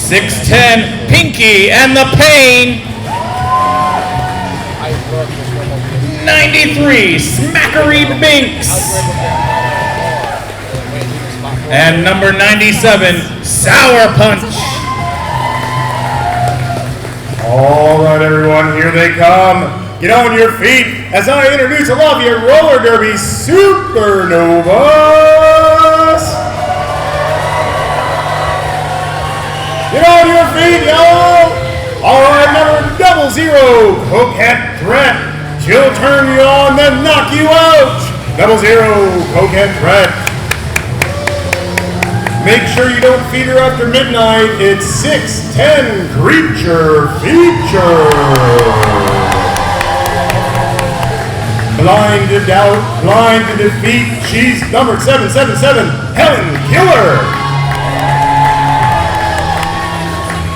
6'10", Pinky and the Pain. 93, Smackery Binks. And number 97, Sour Punch. All right, everyone, here they come. Get on your feet as I introduce the Lafayette Roller Derby Supernovas. Get on your feet, y'all. All right, number 00, Coquette Threat. She'll turn you on, then knock you out. 00, Coquette Threat. Make sure you don't feed her after midnight. It's 6'10", Creature Feature. Blind to doubt, blind to defeat. She's number 777, Helen Killer.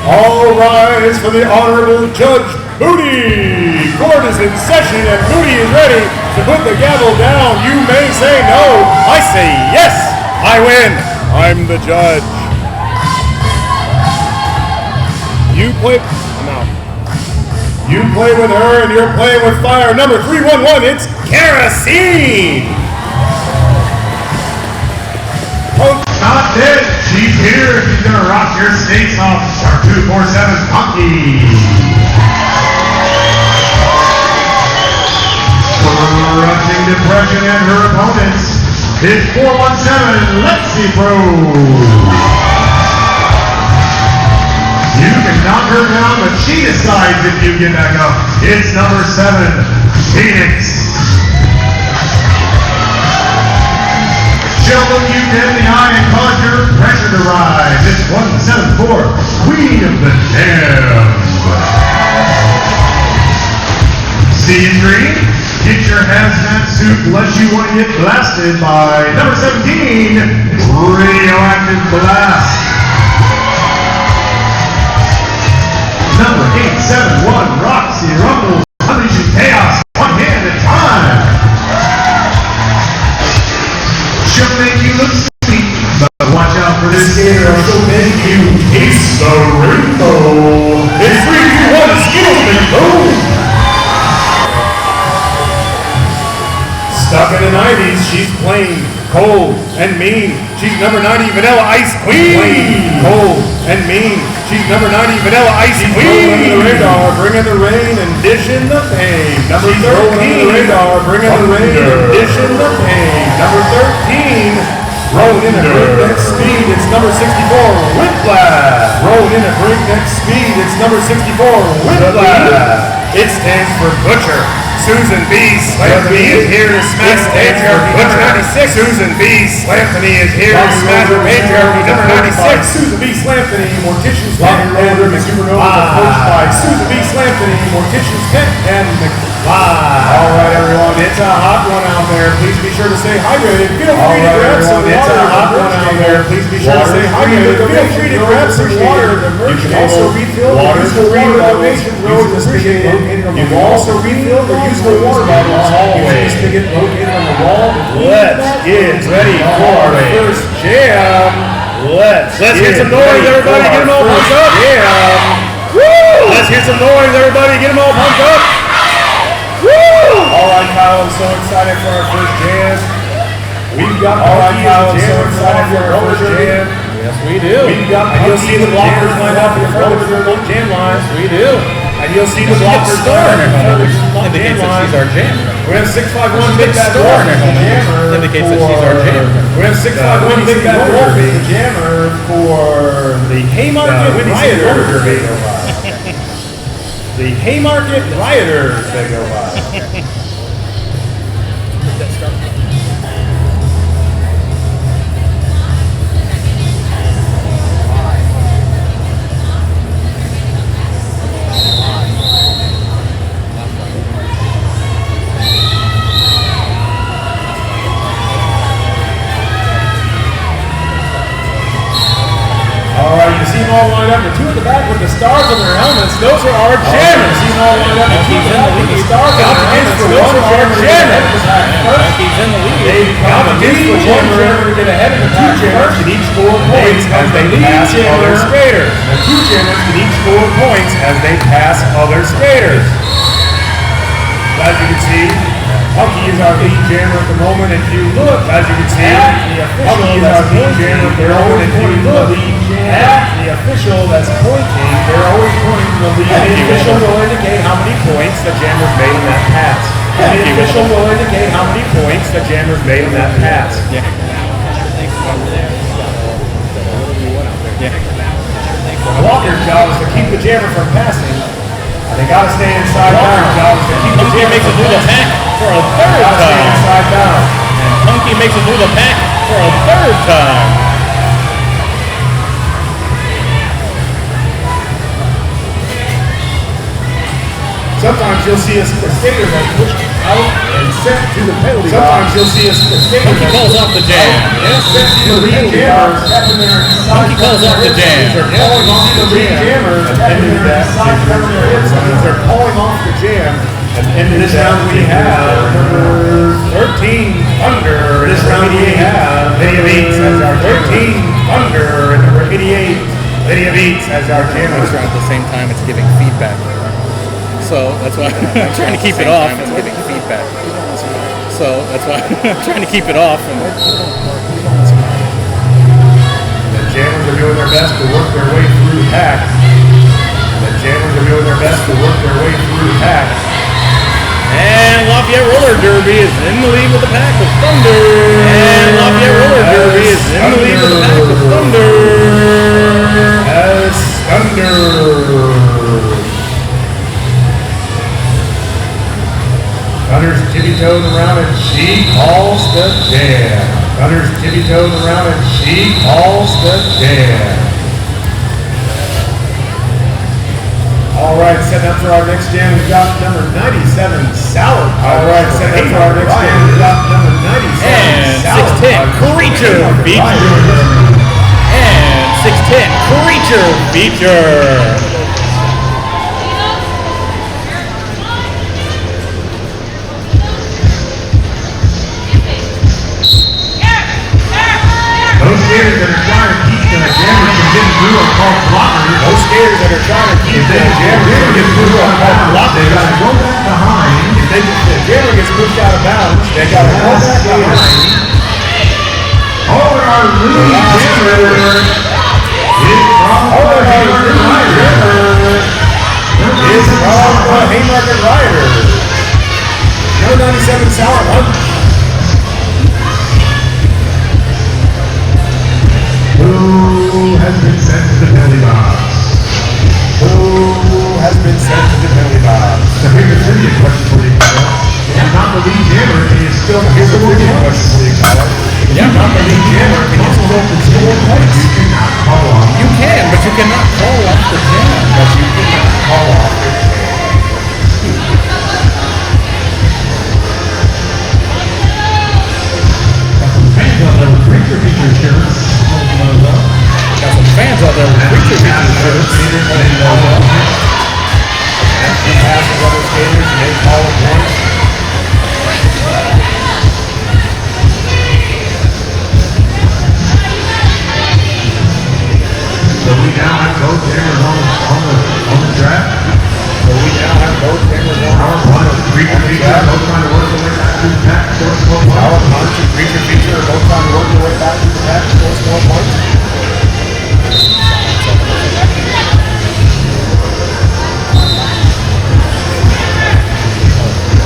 All rise for the Honorable Judge Booty. Court is in session and Booty is ready to put the gavel down. You may say no. I say yes. I win. I'm the judge. You play with her and you're playing with fire. Number 311, it's Kerosene. Oh, not dead. She's here. She's gonna rock your skates off. Shark 247 Punky. Crushing depression and her opponents. It's 417 Lexi Pro. You can knock her down, but she decides if you get back up. It's number 7, Phoenix. She'll look you dead in the eye and cause your pressure to rise. It's 174, Queen of the Damned. See you green? Get your hazmat suit unless you want to get blasted by number 17, Radioactive Blast. Number 871, Roxy Rumble, unleashing chaos, one hand at a time. She'll make you look sweet, but watch out for this skater, she'll make you taste the rainbow. It's 3, 2, 1, Skittles and boom! Stuck in the 90s, she's plain, cold, and mean. She's number 90, Vanilla Ice Queen. Plain, cold, and mean. She's number 90, Vanilla Ice Queen. Rolling under the radar, bringing the rain and dishing the pain. Number 13, rolling under the radar, bringing the rain and dishing the pain. Number 13, rolling in at breakneck speed, it's number 64, Whiplash. Rolling in at breakneck speed, it's number 64, Whiplash. It stands for Butcher. Susan B. Slamphony is here to smash patriarchy. Butcher 96. Susan B. Slamphony is here to smash patriarchy. Number 96. Susan B. Slamphony, Mortician's Pet and Supernovas, coached by Susan B. Slamphony, Mortician's Pet and McFly. All right, everyone, it's a hot one out there. Please be sure to stay hydrated. Feel free to grab some water. It's a hot one out there. Please be sure to stay hydrated. Feel free to grab some water. You can also refill the useful water donation road appreciated. You can also refill the useful water bottles. You can spigot located on the wall. Let's get ready for the first jam. Let's hear some noise, everybody. Get them all pumped up. Jam. Woo! Let's hear some noise, everybody. Get them all pumped up. Woo! All right, Kyle. I'm so excited for our first jam. We've got all right, Kyle. I'm so excited for our first jam. Yes, we do. We've got, and you'll see the blockers lined up in front of the jam lines. We do. And you'll see the blockers lined up in front of the jam lines. She's our jammer. We have 651 Big Bad Wolf, the jammer. Indicates that she's our jammer. We have 651 Big Bad Wolf, the jammer for the Haymarket Rioters that go by. The Haymarket Rioters that go by. them all lined up. The two at the back with the stars on their helmets. Those are our jammers. See them all lined up. The two at the back with the stars on their helmets. Those are our jammers. He's in the lead. They count against the jammer to get ahead of the two jammers can each score points as they pass other skaters. The two jammers can each score points as they pass other skaters. As you can see, Punky is our lead jammer at the moment. If you look, as you can see, Punky is our lead jammer at the moment. If you look at the official that's pointing, they're always pointing to the lead. And the official will indicate how many points the jammer's made in that pass. And the official will indicate how many points the jammer's made in that pass. The walker's job is to keep the jammer from passing. They gotta stay inside bounds. Job is to keep the Punky jammer makes it from through the passing. pack for a third Gotta stay time. inside bounds. And Punky makes it through the pack for a third time. Sometimes you'll see a skater that's pushed out and sent to the penalty box. Sometimes you'll see a skater Punky calls off the jam. and sent to the lead jammer. Punky calls off the jam. They're calling off the jammer at the end of that. They're calling off the jam. At the end of this round we have number 13 Thunder. This round we have Lydia Beats as our 13 Thunder and number 88 Lydia Beats as our jammer. At the same time, it's giving feedback. So that's why I'm trying to keep it off. It's giving feedback. So that's why I'm trying to keep it off. And the jammers are doing their best to work their way through the pack. The jammers are doing their best to work their way through the pack. And Lafayette Roller Derby is in the lead with the pack with Thunder. And Lafayette Roller Derby is in the lead with the pack with Thunder. As Thunder. Thunder's tippy-toeing around and she calls the jam. Thunder's tippy-toeing around and she calls the jam. All right, setting up for our next jam, we've got number 97, Sour. All right, setting up for our next jam, we've got number 97, And Sour. 610 Creature Feature. And 610 Creature Feature. Those skaters that are trying to keep the jammers from getting through are called blockers. Those skaters that are trying to keep the jammer from getting through are called blockers. They gotta go back behind. If the jammer gets pushed out of bounds, they gotta go back behind. Oh, and our lead jammer is from Our Haymarket Rider. is from the Haymarket Rider. Number 97, Sour Punch. Who has been sent to the penalty box? Who has been sent to the penalty box? So here's a trivia question for you, Kyle. If you're not the lead jammer, can you still Here's a score trivia points? question for you, Kyle. If you're not the lead jammer, can you still score points? You cannot call off. You can, but you cannot call off the jam. But you cannot call off the jam. Fans out there with creature feature shirts. Got some fans out there with Creature Feature shirts. He passes other skaters and they call a point. So we now have both jammers on the track. So we now have both cameras on Our one of creature feature, both trying to work their way back through the pack, score Our points. Punch and Creature Feature are both trying to work their way back to the pack to score points.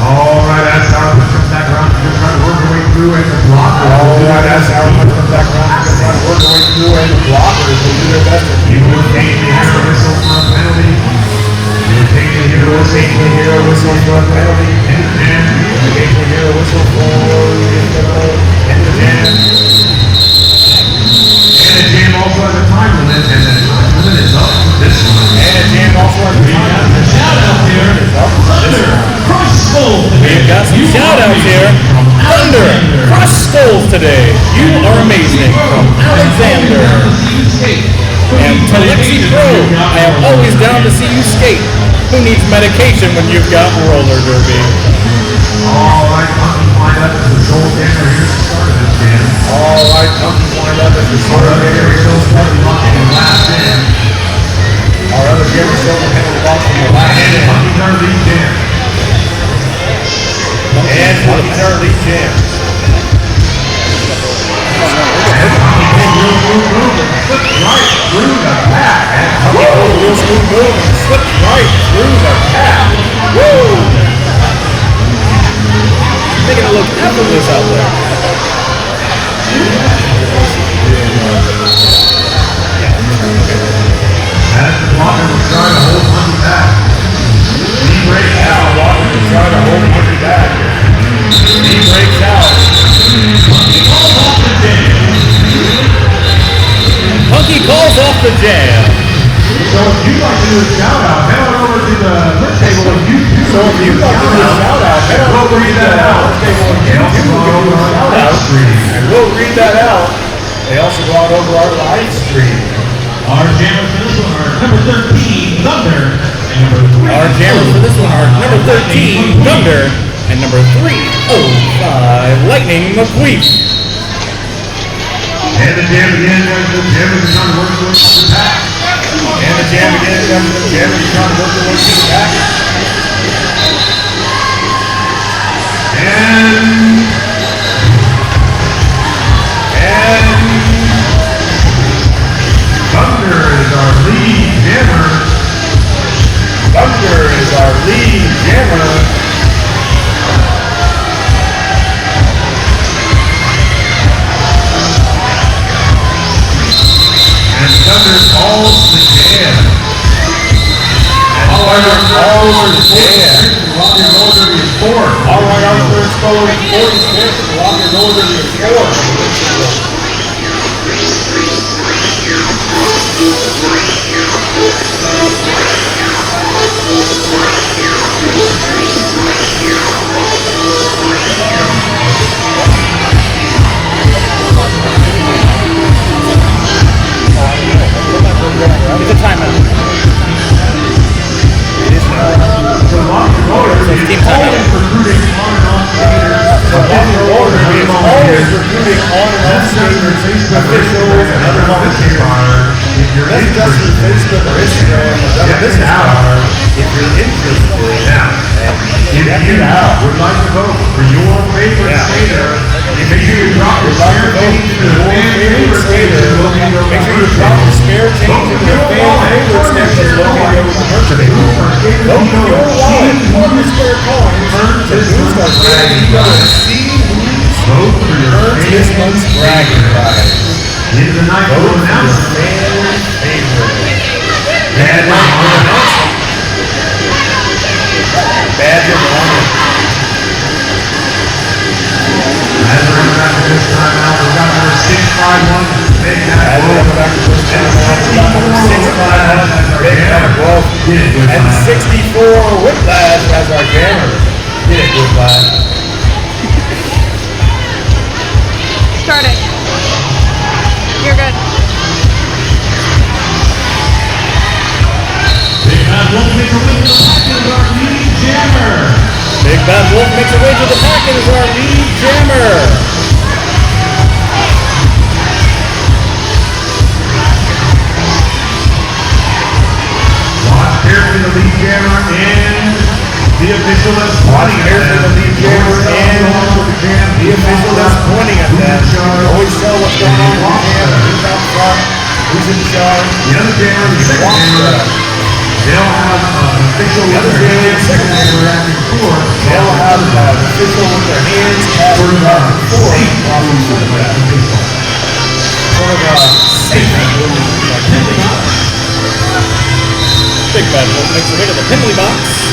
All right, that's our push comes back around. Just trying to work our way through and the blocker. All right, that's our Punch comes back around. They're trying to work their way through and the blockers will do their best to keep You it. will take the hero whistle from penalty. You will take the hero whistle. Occasionally hear a whistle for a penalty. And Occasionally hear a whistle for end the jam. And the jam also has a time limit, and the time limit is up for this one. And the jam also has a time limit. Shout out here. Crush Skull. We've got some shout outs here. Thunder, Crush Skulls today. You are amazing. From Alexander. And Telexi Pro, I am always down to see you skate. Who needs medication when you've got roller derby? All right, Monkey's lined up as the sole gamer here at the start of this jam. All right, Monkey's lined up as the sole gamer here Still slightly locking in last in. Our other gamer still in the penalty box from the last And in. Monkey's our lead jam. And Monkey's our lead jam. And Monkey goes real smooth move and slips right through the pack. And Monkey goes a real smooth move and slips right through the pack. Woo! Making it look effortless out there. as the blocker will try to hold Monkey back. He breaks out. Walker to try to hold Monkey back. He breaks out. Monkey falls off the jam. Monkey calls off the jam. So if you'd like to do a shout out, head on over to the list table of YouTube. So if you'd like to do a shout out, head on over to the list table of YouTube. We'll give you a shout out. And we'll read that out. They also go out over our live stream. Our jammers for this one are number 13, Thunder, and number 3. Our jammers for this one are number 13, Thunder, and number 305, Lightning McQueen. And the jam again as the jammers are trying to work their way to the pack. And the jam again. The jammers are trying to work their way to the back. And Thunder is our lead jammer. Thunder is our lead jammer. And Thunder calls the jam. And Thunder calls the jam. Lock your roll derby is 4. All right, our third scorer is 46. And Lock your roll derby is 4. It's a timeout. So lock your roll derby Team is timeout. always recruiting on and off skaters. So Lock your roll derby is always recruiting on and off skaters, officials, and other volunteers. Message us through Facebook or Instagram or other business cards if you're interested. Now, if you would like to vote for your favorite skater, make sure you drop your spare change into the fan favorite skater. Make sure you drop your spare change into the fan favorite station located over the merch table. Vote for your wallet or your spare coins to boost our bragging rights. Vote for your Earn this month's bragging rights. Into the night Vote vote for your announcement. fan favorite. Bad night announcement. Badge of honor. As we're coming back to this time out, we've got number 651, Big Mac As we're coming back to this time out, we've got number 651, Big Mac Wolf, and 64, Whiplash as our jammer. Get it, Whiplash. Start it. You're good. Big Mac Wolf makes a win to the pack as our lead jammer. Big Bad Wolf makes a way to the pack and is our lead jammer. Watch carefully the lead jammer and the official that's Watch pointing carefully the lead jammer and the official that's pointing at them. Always tell what's going on in the jam, who's out front, who's in charge. The other jammer, the second jammer, they'll have an official The other with their jammer, hands second jammer, acting for. They'll have an official with their hands passed back and forth while we sort of safety. Big Bad Wolf makes a way to the penalty box.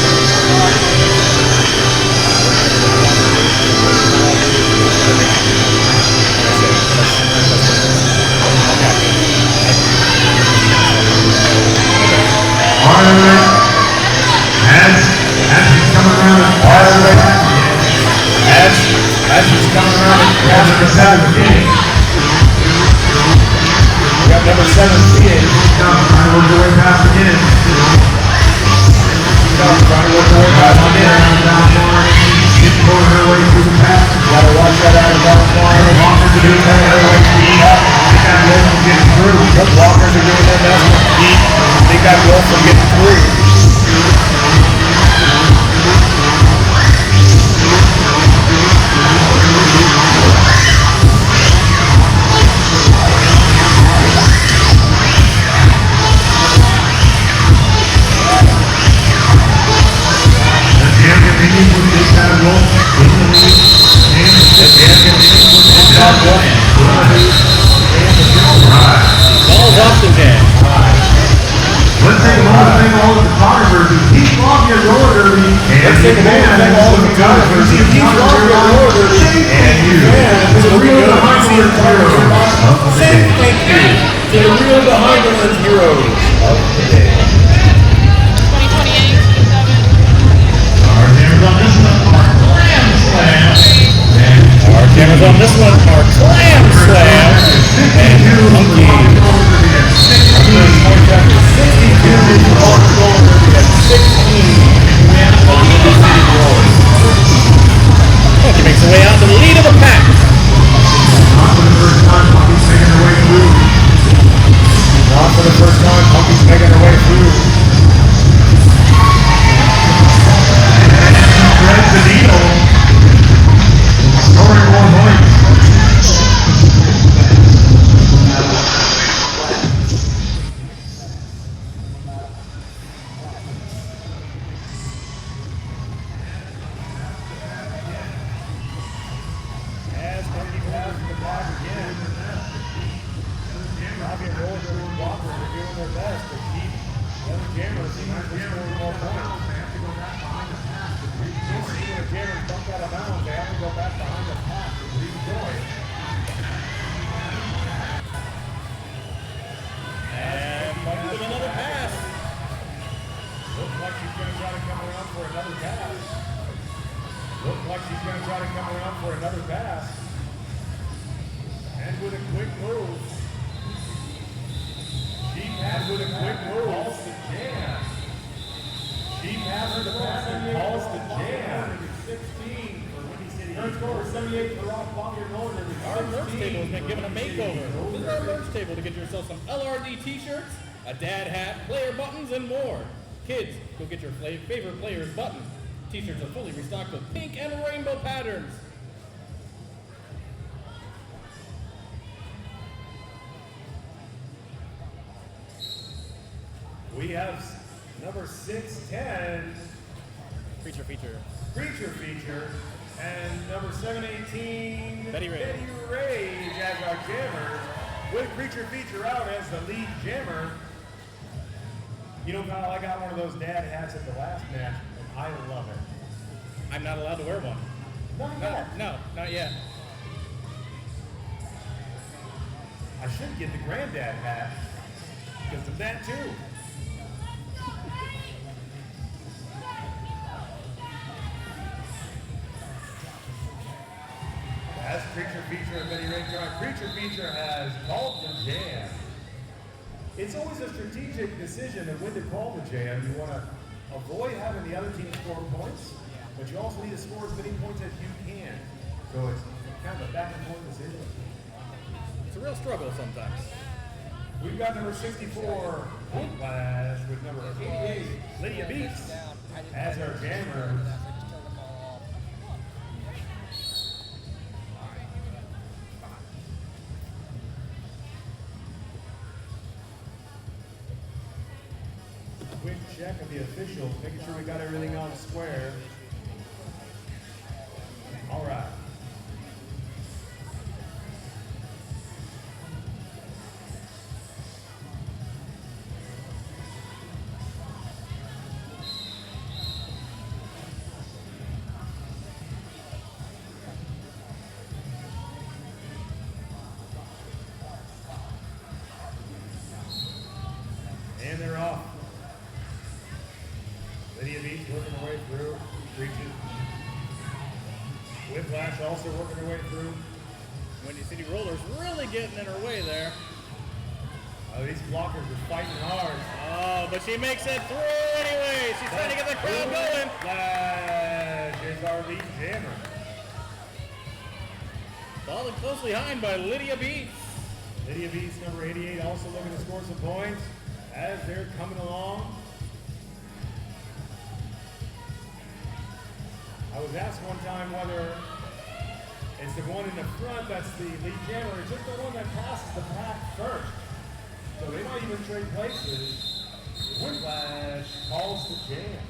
Arnold, as he's coming around and As he's coming around and passing the 7th game. got number 17. Trying to work their way past again. Trying to work their way past again. Keep pulling her way through the pass. Gotta watch that out of bounds line. Walkers are doing that her way through the pass. They got Wolf from getting through. The blockers are doing their best to keep Big Bad Wolf from getting through. Ball's off the jam. Let's take a moment to thank all the photographers who keep Lafayette roller derby. Let's take a moment to thank all the photographers who keep Lafayette roller derby. And you. To the real behind the lens heroes of the day. Thank you to the real behind the lens heroes of the day. 2028, 27. Our cameras on this one are Slam Slam. Our cameras on this one are Clam Slam and Monkey. Monkey makes her way out to the lead of the pack. Not for the first time, Monkey's making her way through. Not for the first time, Monkey's making her way through. Thread the needle. Scoring more points. As Monkey passes the pack again, Lafayette Rollers and Walkers are doing their best to keep the other jammers from scoring more points. You see when a jammer's bumped out of bounds, they have to go back behind the pack to rejoin. And Monkey with another pass. Looks like she's going to try to come around for another pass. Looks like she's going to try to come around for another pass. And with a quick move. She passed with a quick move. Calls the jam. She passes the pass and calls the jam. 16 for Windy City. Third score 78 for Rock Lafayette Rollers. Our merch table has been given a makeover. Visit our merch table to get yourself some LRD t-shirts, a dad hat, player buttons, and more. Kids, go get your favorite player's button. T-shirts are fully restocked with pink and rainbow patterns. We have number 610. Creature feature. Creature feature, and number 718, Betty Rage. Rage as our jammer, with Creature feature out as the lead jammer. You know, Kyle, I got one of those dad hats at the last match, and I love it. I'm not allowed to wear one. Not yet. No, not yet. I should get the granddad hat because of that too. As Creature feature and Betty Rage on, Creature feature has called the jam. It's always a strategic decision of when to call the jam. You want to avoid having the other team score points, but you also need to score as many points as you can. So it's kind of a back and forth decision. It's a real struggle sometimes. We've got number 64 point class with number 88 Lydia Beats as our jammer. Quick check of the officials, making sure we got everything on square. All right. And they're off. Lydia Beats working her way through. Reaches. Whiplash also working her way through. Windy City Rollers really getting in her way there. Oh, these blockers are fighting hard. Oh, but she makes it through anyway. She's trying to get the crowd going. Flash is our lead jammer. Followed closely behind by Lydia Beats. Lydia Beats, number 88, also looking to score some points as they're coming along. I was asked one time whether it's the one in the front that's the lead jammer or just the one that passes the pack first. So they might even trade places. Whiplash calls the jam.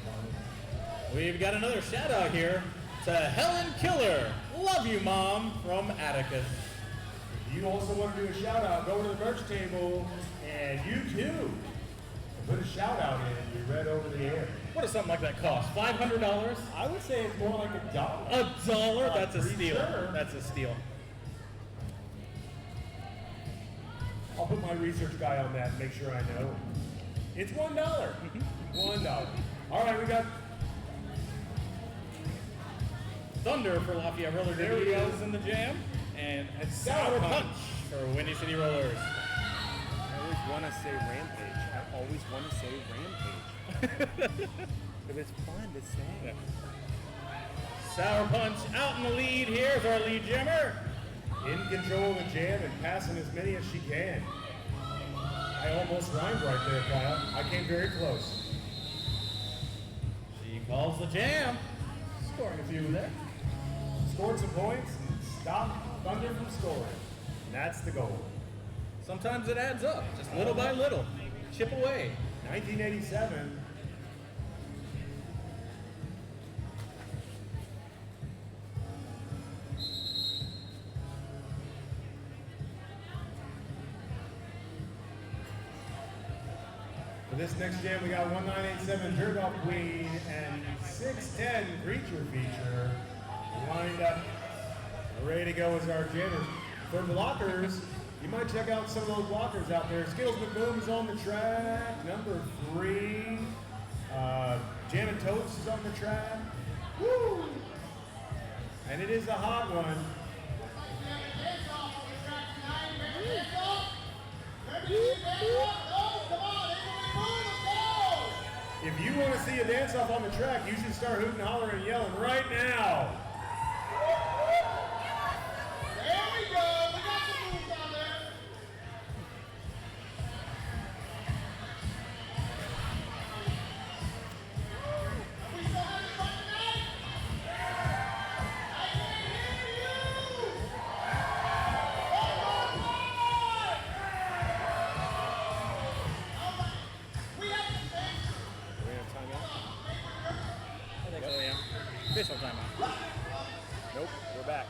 We've got another shout out here to Helen Killer. Love you, Mom, from Atticus. If you also want to do a shout out, go to the merch table and you too can put a shout out in and be read over the air. What does something like that cost? $500? I would say it's more like $1. $1? That's a Pretty steal. sure. That's a steal. I'll put my research guy on that and make sure I know. It's $1. $1. All right, we got Thunder for Lafayette Roller There he Derby goes. is in the jam. And Sour Sour Punch. Punch for Windy City Rollers. I always want to say Rampage. I always want to say Rampage. But it's fun to say. Yeah. Sour Punch out in the lead. Here's our lead jammer. in control of the jam and passing as many as she can. I almost rhymed right there, Kyle. I came very close. She calls the jam. Scoring a few there. Scored some points and stopped Thunder from scoring. And that's the goal. Sometimes it adds up, just little by little. Chip away. 1987. For this next jam, we got 1987 Jerk-Off Queen and 610 Creature Feature lined up, ready to go as our jammers. For blockers, you might check out some of those blockers out there. Skittles McBoom is on the track. Number 3, Jam and Toast is on the track. Woo! And it is a hot one. If you want to see a dance-off on the track, you should start hooting, hollering, and yelling right now. There we go. We got some moves down there. We still have it fun tonight? I can't hear you. One more. All right. We have to fix. We have timeout? I think so, yeah. Official timeout. Nope, we're back.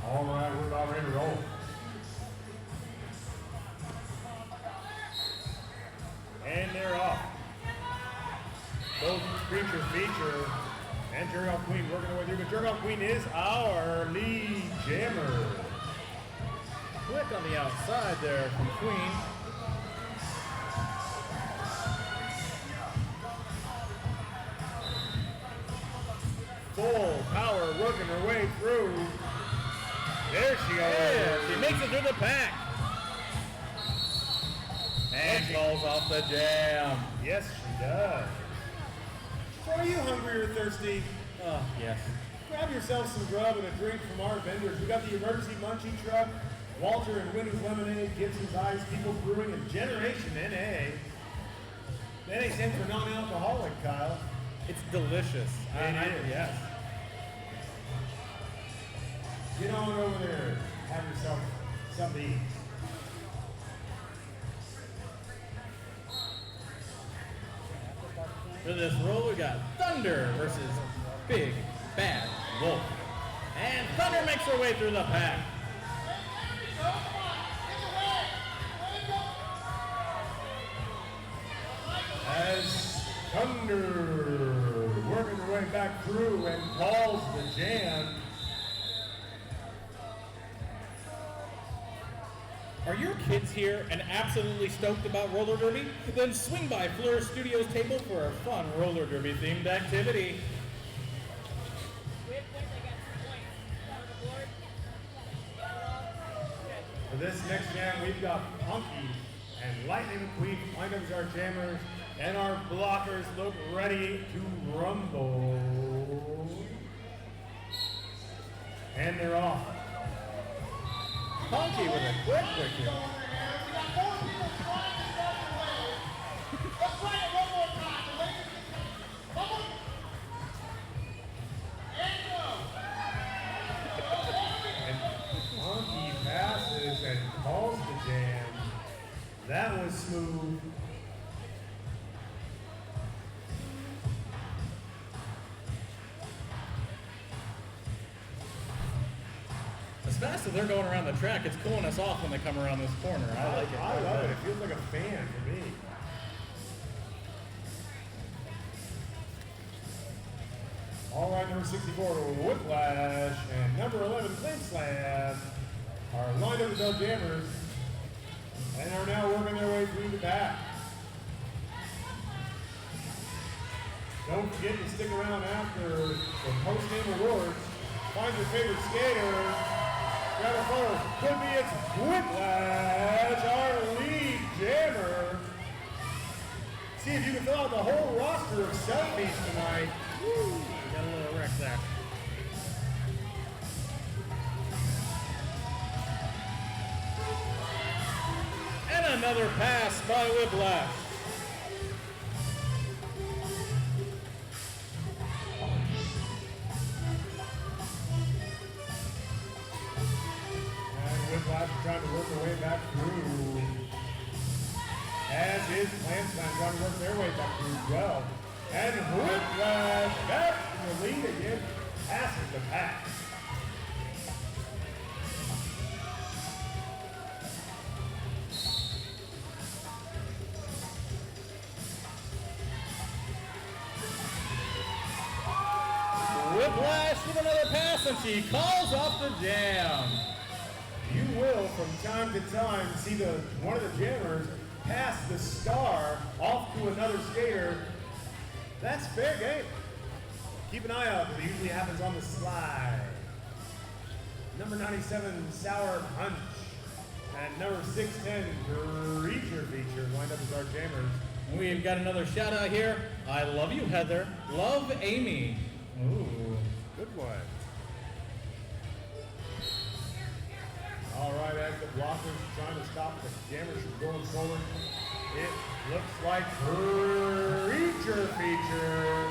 All right, we're about ready to roll. And they're off. Both Creature Feature and Jerk-Off Queen working their way through, but Jerk-Off Queen is our lead jammer. Quick on the outside there from Queen. Full power working her way through. There she goes. Yeah, she makes it through the pack. And calls off the jam. Yes, she does. So are you hungry or thirsty? Oh, yes. Grab yourself some grub and a drink from our vendors. We got the Emergency Munchie Truck, Walter and Winnie's Lemonade, Gibson's Ice, People Brewing, and Generation NA. NA stands for non-alcoholic, Kyle. It's delicious. It is. Yes. Get on over there. Have yourself something to eat. For this roll, we got Thunder versus Big Bad Wolf. And Thunder makes her way through the pack. As Thunder working her way back through and calls the jam. Are your kids here and absolutely stoked about roller derby? Then swing by Fleur Studios table for a fun roller derby themed activity. We have points, I got 2 points. On the board. this next jam, we've got Punky and Lightning McQueen lined up as our jammers, and our blockers look ready to rumble. And they're off. Punky with a quick kick. We got 4 people trying to start the wave. Let's try it one more time. The ladies can come on. And go. Punky passes and calls the jam. That was smooth. As fast as they're going around the track, it's cooling us off when they come around this corner. I like it. I love it. It feels like a fan for me. All right, number 64, Whiplash, and number 11, Flame Slab, are lined up as our jammers and are now working their way through the back. Don't forget to stick around after the post-game awards. Find your favorite skater. Grab a photo. Could be it's Whiplash, our lead jammer. See if you can fill out the whole roster of selfies tonight. Woo! Got a little wreck there. And another pass by Whiplash. And Whiplash is trying to work their way back through. As is Lansman trying to work their way back through as well. And Whiplash back in the lead again, passes the pack. Whiplash with another pass, and she calls off the jam. You will, from time to time, see one of the jammers pass the star off to another skater. That's fair game. Keep an eye out, because it usually happens on the slide. Number 97, Sour Punch. And number 610, Creature Feature, lined up as our jammers. We've got another shout out here. I love you, Heather. Love Amy. Ooh. Good one. All right, as the blockers trying to stop the jammers from going forward, it looks like Creature Feature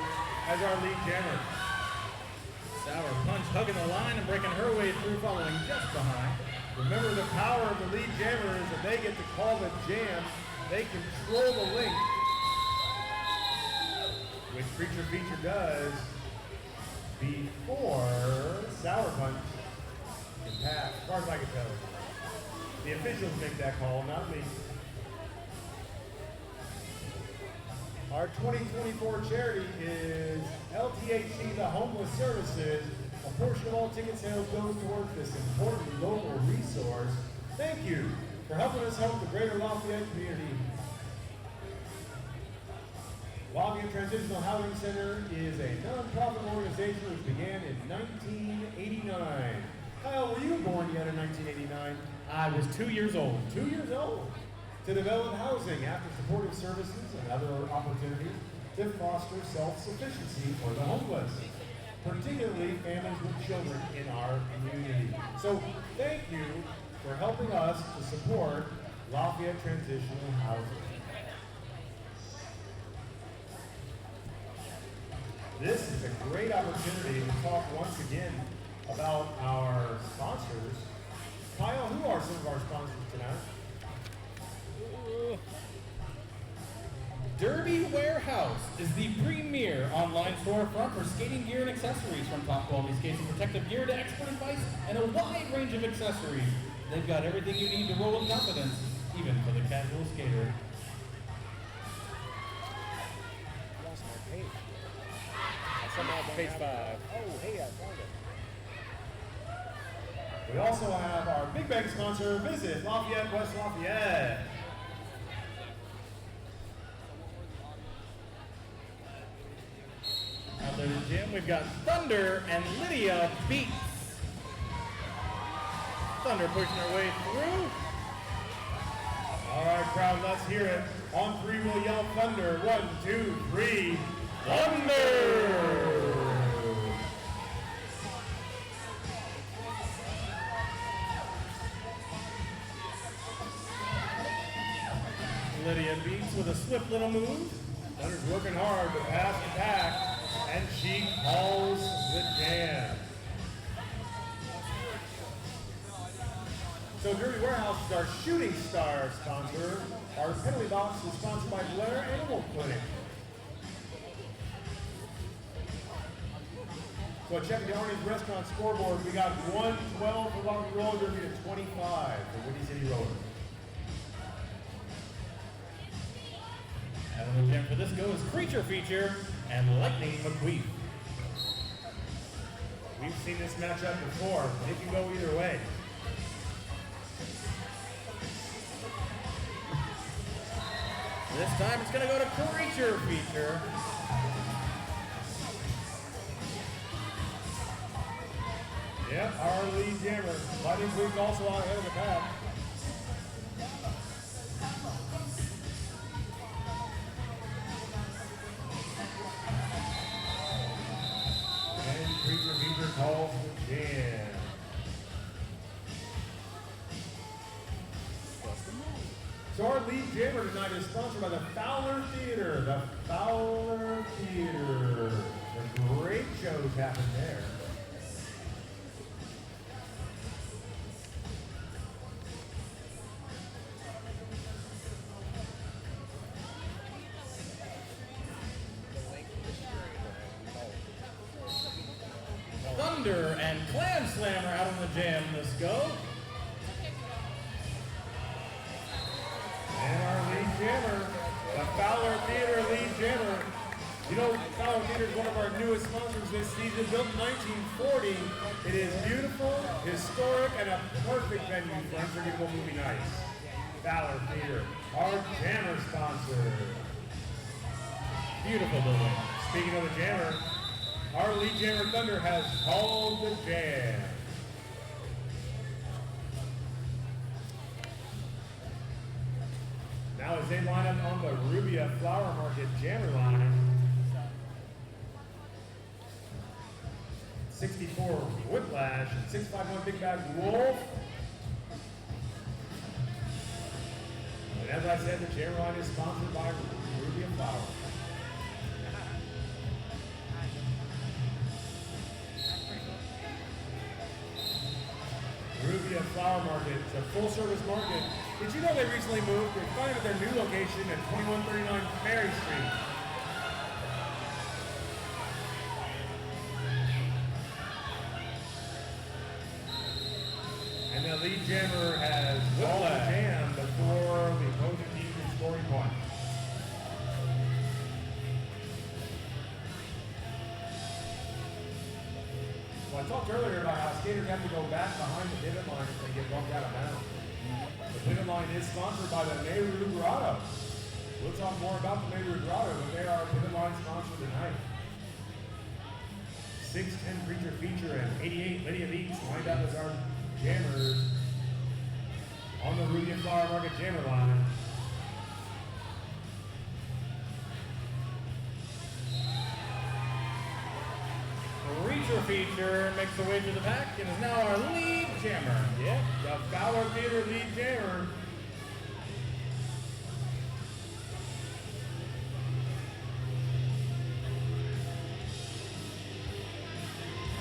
as our lead jammer. Sour Punch hugging the line and breaking her way through, following just behind. Remember, the power of the lead jammer is that they get to call the jam. They control the link, which Creature Feature does before Sour Punch can pass, as far as I can tell. The officials make that call, not me. Our 2024 charity is LTHC, the Homeless Services. A portion of all ticket sales goes towards this important local resource. Thank you for helping us help the greater Lafayette community. Lafayette Transitional Housing Center is a nonprofit organization which began in 1989. Kyle, were you born yet in 1989? I was 2 years old. 2 years old. To develop housing after supportive services and other opportunities to foster self-sufficiency for the homeless, particularly families with children in our community. So thank you for helping us to support Lafayette Transitional Housing. This is a great opportunity to talk once again about our sponsors. Kyle, who are some of our sponsors tonight? Derby Warehouse is the premier online storefront for skating gear and accessories, from top quality skates and protective gear to expert advice and a wide range of accessories. They've got everything you need to roll in confidence, even for the casual skater. Lost my page. I somehow don't Page have 5. it. Oh, hey, I found it. We also have our big bag sponsor, Visit Lafayette, West Lafayette. Out there in the gym, we've got Thunder and Lydia Beats. Thunder pushing their way through. All right, crowd, let's hear it. On three, we'll yell thunder. 1, 2, 3. Thunder! Lydia beats with a swift little move. Thunder's working hard to pass the pack, and she calls the jam. So Derby Warehouse is our shooting star sponsor. Our penalty box is sponsored by Blair Animal Clinic. So checking the Arnie's Restaurant scoreboard, we got 112 for Rocky Roller Derby to 25 for Windy City Roller. And on the jam for this go is Creature Feature and Lightning McQueen. We've seen this matchup before. It can go either way. This time it's going to go to Creature Feature. Yep, our lead jammer. Lightning McQueen's also out ahead of the pack. And Creature Feature calls the jam. So our lead jammer tonight is sponsored by the Fowler Theater. The Fowler Theater. Some great shows happen there. Thunder and Clam Slammer out on the jam this go. And our lead jammer, the Fowler Theater lead jammer. You know, Fowler Theater is one of our newest sponsors this season, built in 1940. It is beautiful, historic, and a perfect venue for unforgettable movie nights. Fowler Theater, our jammer sponsor. Beautiful building. Speaking of the jammer, our lead jammer Thunder has called the jam. Now as they line up on the Rubia Flower Market jammer line, 64 Whiplash and 651 Big Bad Wolf. And as I said, the jammer line is sponsored by Rubia Flower. Rubia Flower Market. It's a full-service market. Did you know they recently moved? They're finally at their new location at 2139 Ferry Street. And the lead jammer has called the jam before the opposing team can score a point. So I talked earlier about how skaters have to go back behind the pivot line if they get bumped out of bounds. The pivot line is sponsored by the Nehru Grotto. We'll talk more about the Nehru Grotto, but they are our pivot line sponsor tonight. 6'10" Creature Feature and 88 Lydia Beats lined up as our jammers on the Rubia Flower Market jammer line. Creature Feature makes the way to the pack and is now our lead jammer. Yep, the Fowler Theater lead jammer.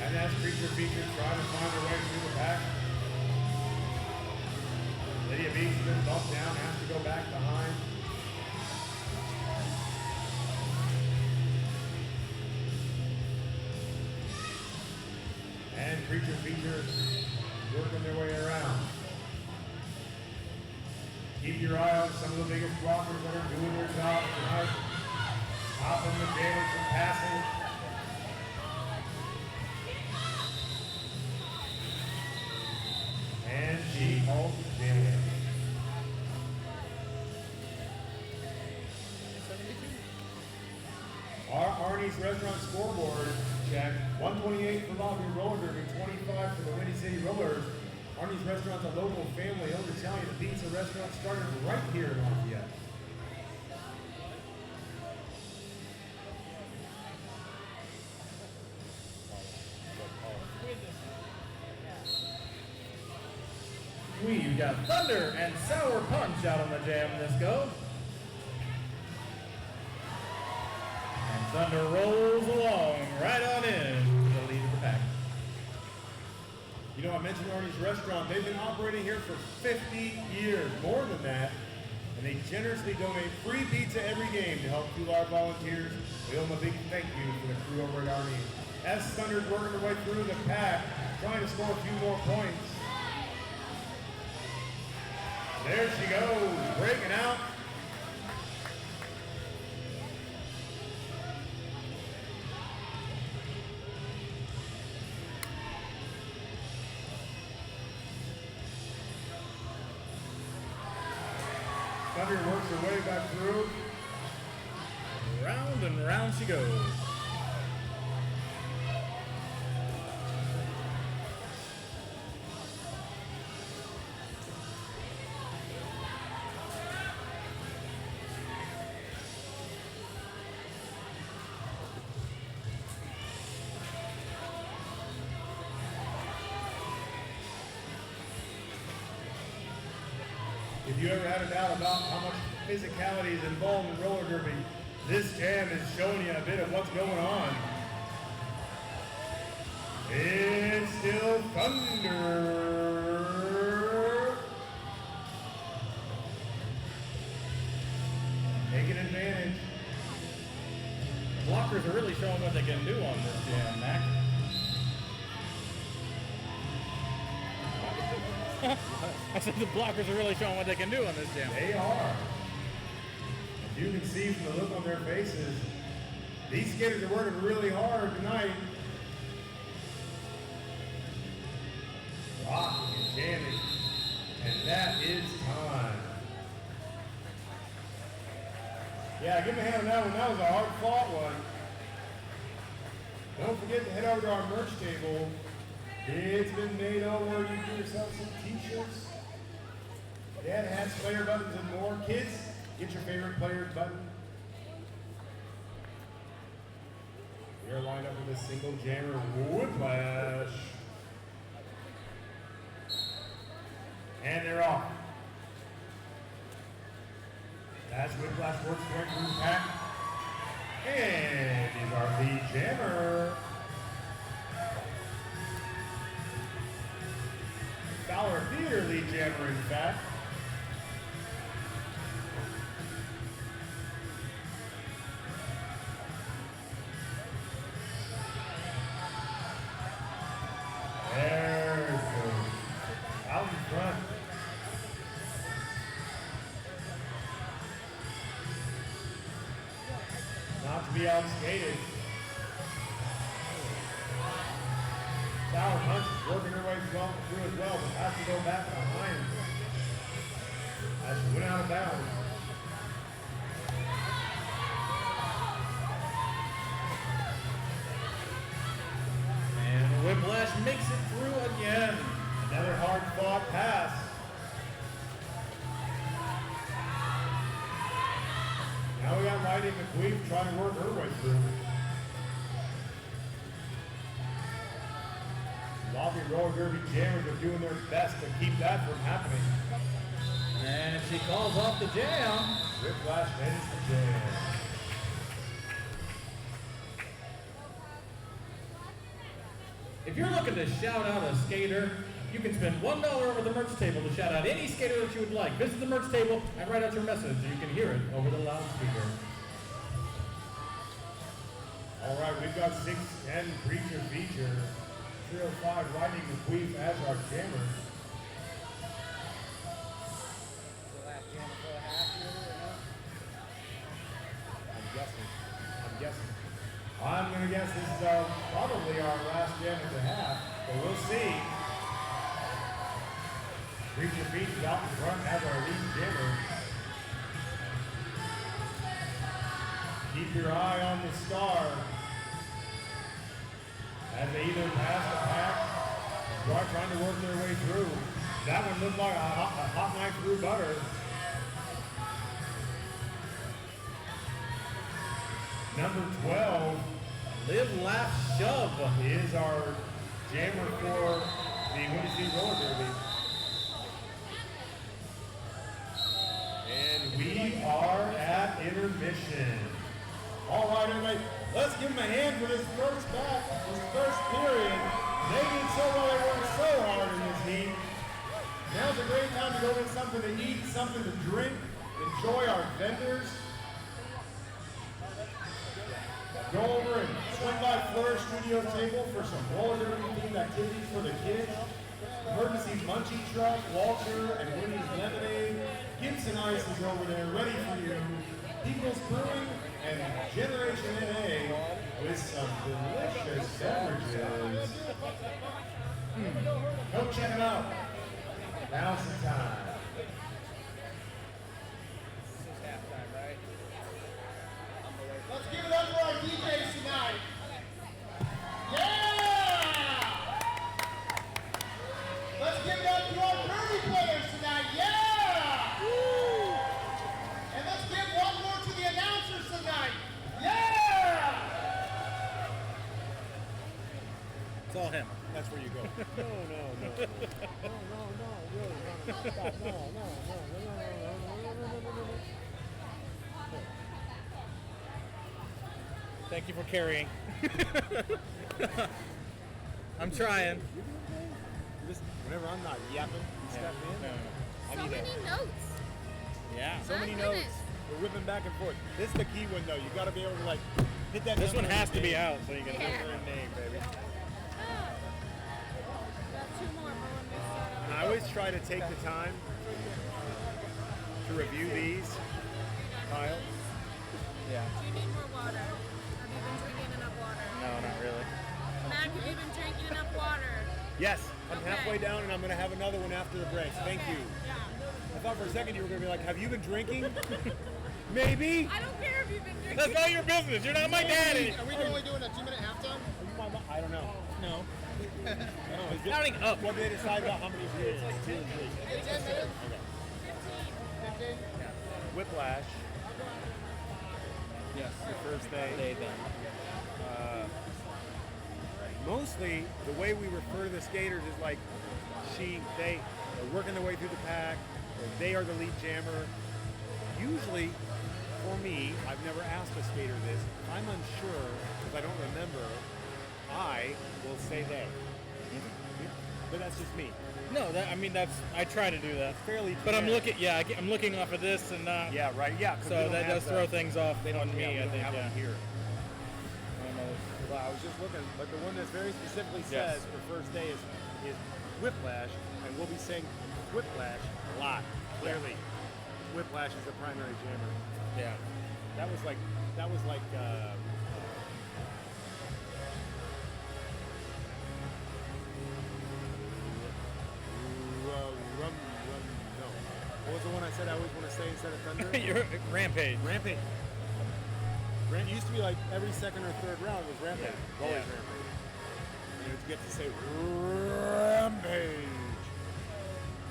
And as Creature Feature trying to find her way through the pack, Lydia Beats has been bumped down, has to go back behind. And Creature Feature working their way around. Keep your eye on some of the biggest blockers that are doing their job tonight. Stopping the jammers from passing. And she calls the jam. Our Arnie's Restaurant scoreboard check. 128 for Lafayette Roller Derby, 25 for the Windy City Rollers. Arnie's Restaurant's a local family-owned Italian pizza restaurant started right here in Lafayette. We've got Thunder and Sour Punch out on the jam disco. And Thunder rolls along right on in to the lead of the pack. You know, I mentioned Arnie's Restaurant. They've been operating here for 50 years, more than that. And they generously donate free pizza every game to help fuel our volunteers. We owe them a big thank you for the crew over at Arnie. As Thunder's working their way through the pack, trying to score a few more points. There she goes, breaking out. Thunder works her way back through. Round and round she goes. If you ever had a doubt about how much physicality is involved in roller derby, this jam is showing you a bit of what's going on. It's still Thunder. Taking advantage. Blockers are really showing what they can do on this jam, Mac. I said the blockers are really showing what they can do on this jam. They are. As you can see from the look on their faces, these skaters are working really hard tonight. Rocking and jamming. And that is time. Yeah, give me a hand on that one. That was a hard fought one. Don't forget to head over to our merch table. It's been made over. You can get yourself some t-shirts, dad hats, player buttons, and more. Kids, get your favorite player's button. We are lined up with a single jammer whiplash. And they're off. That's whiplash works their way through the pack. And is our lead jammer. Dollar Theater lead jammer, in fact. There it goes. Out in front. Not to be outskated. Sour Punch is working her way through as well, but has to go back behind as she went out of bounds. And Whiplash makes it through again. Another hard fought pass. Now we got Lightning McQueen trying to work her way through. Lobby roller derby jammers are doing their best to keep that from happening. And she calls off the jam. Whiplash ends the jam. If you're looking to shout out a skater, you can spend $1 over the merch table to shout out any skater that you would like. Visit the merch table and write out your message so you can hear it over the loudspeaker. All right, we've got 6'10" Preacher Feature, 305 Lightning McQueen as our jammer. I'm guessing. I'm going to guess this is probably our last jam at the half, but we'll see. Preacher Feature out in front as our lead jammer. Keep your eye on the star as they either pass the pack or are trying to work their way through. That one looked like a hot knife through butter. Number 12 Live, laugh, shove. is our jammer for the Windy City Roller Derby. And we are at intermission. All right, everybody, let's give them a hand for this first period. They did so well, they worked so hard in this heat. Now's a great time to go get something to eat, something to drink, enjoy our vendors. Go over and swing by Fleur Studio Table for some roller derby themed activities for the kids. Emergency Munchie Truck, Walter and Winnie's Lemonade. Gibson Ice is over there ready for you. People's Brewing and Generation NA with some delicious beverages. Go check them out. Now's the time. Let's give it up for our DJs tonight. Yeah! Let's give it up to our derby players tonight. Yeah! And let's give one more to the announcers tonight. Yeah! It's all him. That's where you go. Thank you for carrying. I'm trying. Just whenever I'm not yapping, you step in. No. I So need many a, notes. Yeah. so many My notes. goodness. We're whipping back and forth. This is the key one though. You got to be able to like hit that. This one number has and to be name. out so you can. Yeah. Number and name, baby. Got two more for when we start And off. I always try to take the time to review these, Kyle. Yeah. Do you need more water? Have you been drinking enough water? No, not really. Mac, have you been drinking enough water? Yes, I'm Okay. halfway down and I'm going to have another one after the break. Thank Okay. you. Yeah. I thought for a second you were going to be like, have you been drinking? Maybe. I don't care if you've been drinking. That's not your business. You're not my daddy. Are we only doing a 2-minute halftime? Are you my mom? I don't know. No. Is it- Counting up. What did they decide about how many periods? 2 and 3. 10 minutes? 15? Whiplash. Yes. The first day. They then. Mostly, the way we refer to the skaters is like they are working their way through the pack, or they are the lead jammer. Usually, for me, I've never asked a skater this. If I'm unsure, because I don't remember, I will say they. But that's just me. No, I try to do that. Fairly But I'm generic. looking, I'm looking off of this and not. Yeah, right. Yeah. 'cause we So don't that have does the- throw things off They don't on me. we I don't think. have Yeah. them here. I don't know. Well, I was just looking, but the one that very specifically Yes. says for first day is whiplash, and we'll be saying whiplash a lot. Clearly, whiplash is the primary jammer. Yeah. That was like no. What was the one I said I always want to say instead of thunder? You're Rampage. Rampage. It used to be like every second or third round was Rampage. Yeah. Always Yeah. Rampage. And you would get to say Rampage.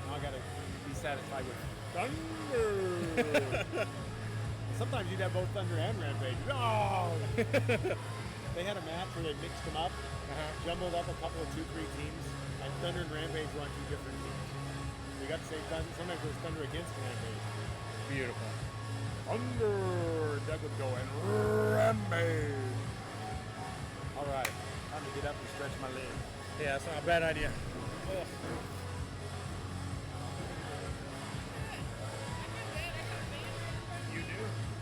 Now I gotta be satisfied with Thunder. Sometimes you'd have both Thunder and Rampage. No! They had a match where they mixed them up, jumbled up a couple of 2-3 teams, and Thunder and Rampage were on 2 different teams. So you got to say Thunder. Sometimes it was Thunder against Rampage. Beautiful. Thunder! Doug would go and Rampage! All right, time to get up and stretch my legs. Yeah, it's not a bad idea. You do?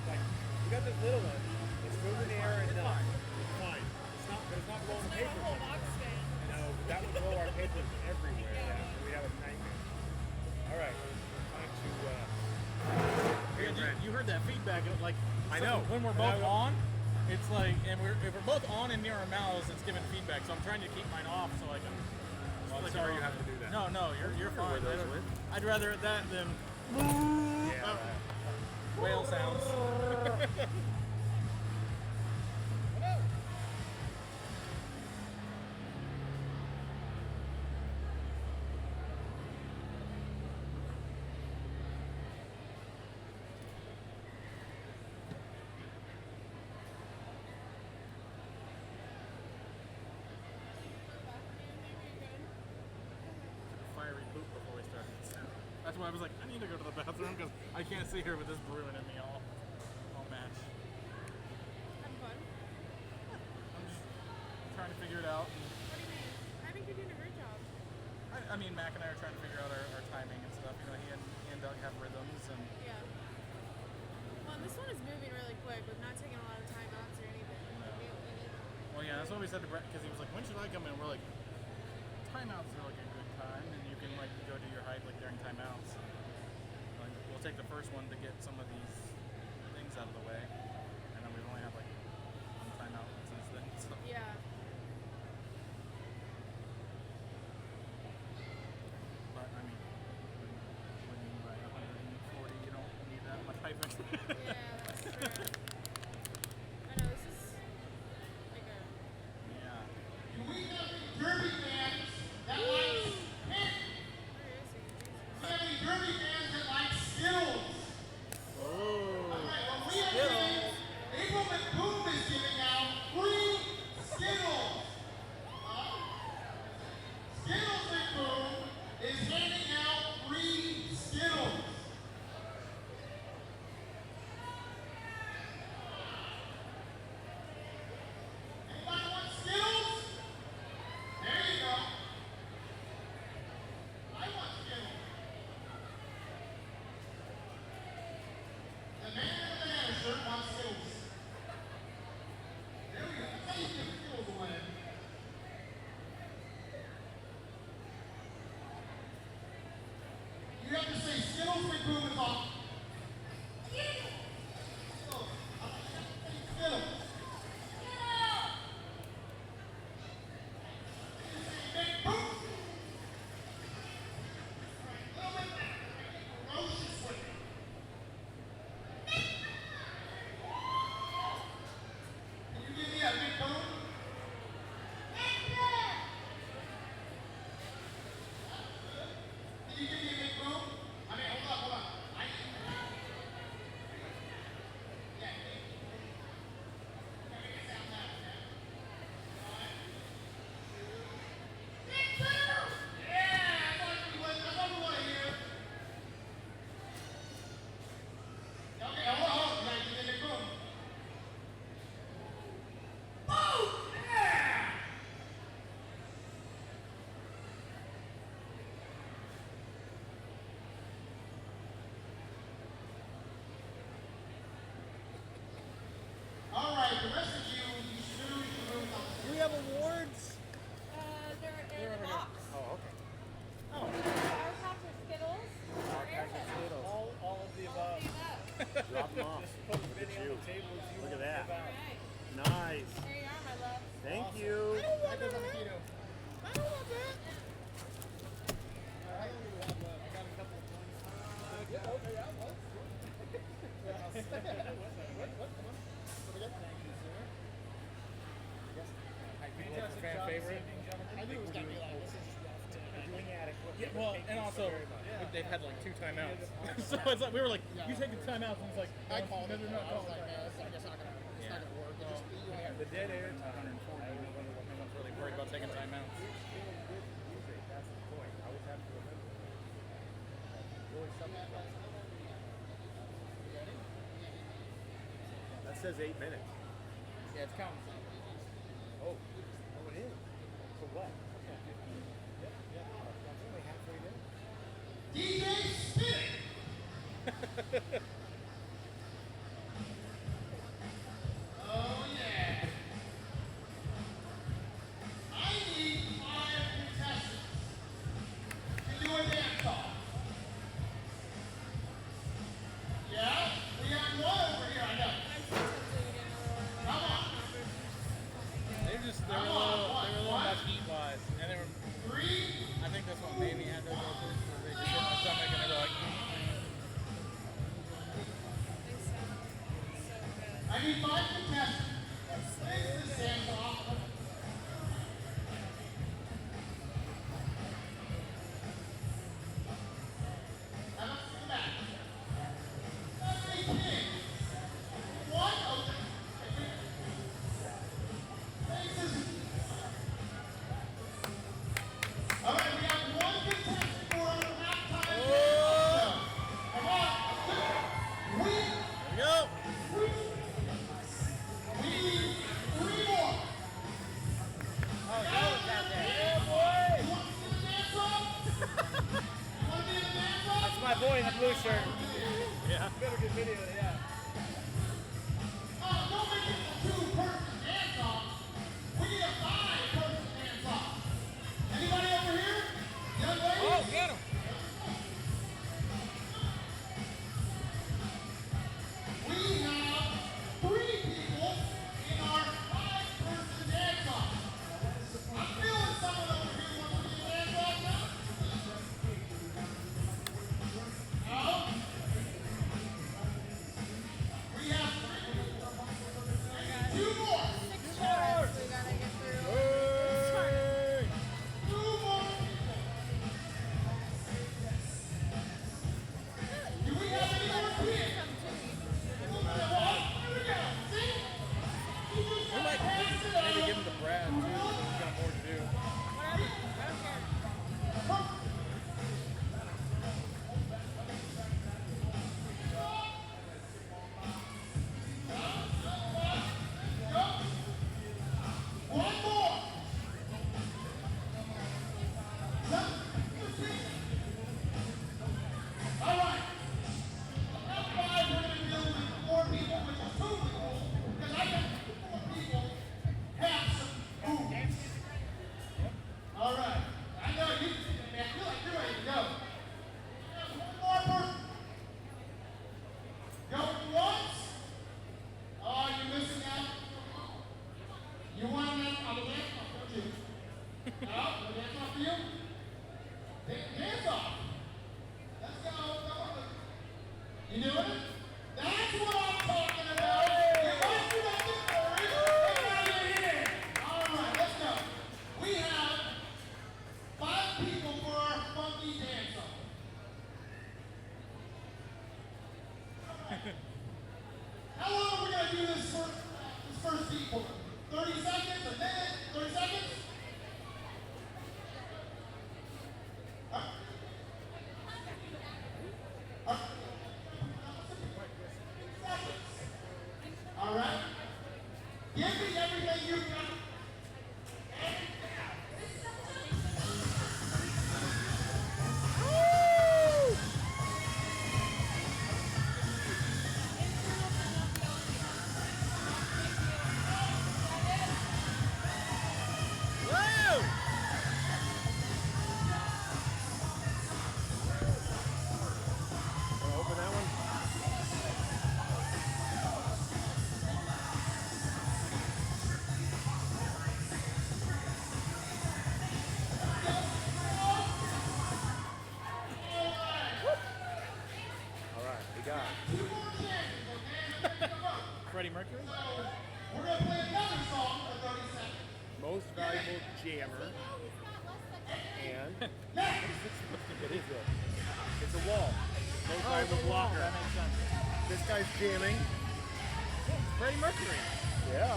Like, you got this little one. It's moving in the air and done. It's fine. It's not, but it's not blowing the paper. No, that would blow our papers everywhere. Yeah. We have a nightmare. All right, time to. You heard that feedback, like I know. when we're both on, it's like, and if we're both on and near our mouths, it's giving feedback. So I'm trying to keep mine off so I can. Well, I'm sorry you have to do that. No, you're fine. wear those with? I'd rather that than Yeah. whale sounds. why I was like, I need to go to the bathroom because I can't sit here with this brewing in me all match. Having fun. I'm just trying to figure it out. What do you mean? I think you're doing a great job. I mean, Mac and I are trying to figure out our timing and stuff. You know, he and Doug have rhythms and. Yeah. Well, and this one is moving really quick with not taking a lot of timeouts or anything. Well, yeah, that's what we said to Brett because he was like, when should I come in? We're like, timeouts are like a good time and you can like go do your hike like during timeouts. Like, we'll take the first one to get some of these things out of the way. And then we've only had like one timeout since then. So. Yeah. But I mean, when you ride 140, you don't need that much piping. Yeah, that's true. I know, this is like a... Yeah. Do we have any Derby fans that like pink? Where is he? Jesus. Do we have any Derby fans that like Skittles? Oh. Alright, well we are giving, April McBoom is giving out free Skittles. Skittles McBoom is handing out free Skittles. Anybody want Skittles? There you go. I want Skittles. The man in the banana shirt wants Skittles. There we go. That's how you give Skittles away. You have to say Skittles McBoom is off. Skittles. I have to say Skittles. McBoom. Little bit ferociously. Can you give me a McBoom? Can you give me a McBoom? I mean, hold on. Yeah, make it sound loud, yeah. Yeah, that's what we want to hear. Okay, hold on. You gotta give me a McBoom. Boom! Yeah! All right, the rest of you snooze the room up. Do we have awards? They're in the box. Oh, okay. Sour Patch or Skittles? Or Air Patch? All of the All of the above. Drop them off. Put the video on the table as you Look want at to that. give out. Alright. Nice. There you are, my love. Thank you. That goes on the keto. I don't want that. I got a couple of points. Okay, yeah, well. Fantastic fan job favorite. this evening, gentlemen. I knew it was gonna be like this. Is just rough to Doing adequate. Yeah, well, and also they've had like 2 timeouts, so it's like we were like, you take the timeouts, and it's like, I called it. no, I was like, man, it's like, it's not gonna work. It just, you know, The dead air to 140. No one's really worried about taking timeouts. That's the point. I always have to remember. Really something. That says 8 minutes. Yeah, it's counting. Oh, it is. For what? Yep. That's only halfway there. DJ Spit. Oh yeah. I need 5 contestants to do a dance off. Yeah, we have one over here. I know. I'm so tempted to get another one. Come on. They were a little much heat wise, and they were. 3. I think that's what made me had to go first. They just hit my stomach, and they were like. They sound so good. I need 5 contestants. This is dance off. How much is the back? That's 8 kids. 1 open. Faces. All right, we have 1 contestant for our halftime. Better get video, yeah. Don't make it a two-person dance-off. We need a five-person dance-off. Anybody over here? Young lady? Oh, get him! We have 3 people in our 5-person dance-off. I'm feeling someone over here wants to be a dance-off now. No? We have 3 people. 2 more. 6 chords we gotta get through. 2 more people. Do we have any more kids? Come to me. Here we go. See? You just We might pass it maybe out. give him to Brad too, so he's got more to do. Whatever. I don't care. One more. All right. That's 5 we're going to deal with 4 people, which is 2 people, because I got 4 people have some moves. All right. I know you man. I feel like you're ready to go. One more person. Going once. Oh, you're missing out. You want to dance on the dance off, don't you? No, the dance off for you? Take the dance off. Let's go. Come on. You doing it? That's what I'm talking about. You must be looking for it. Everybody in here. All right, let's go. We have 5 people for our funky dance off. How long are we going to do this first beat for? 30 seconds, a minute, 30 seconds? All right. Give me everything you've got. Open that one. All right, we got it. 2 more chances, okay? Come on. Freddie Mercury? So, we're going to play another song for 30 seconds. Most valuable jammer. And it is it. It's a wall. Most valuable blocker. That makes sense. This guy's jamming. Freddie Mercury. Yeah.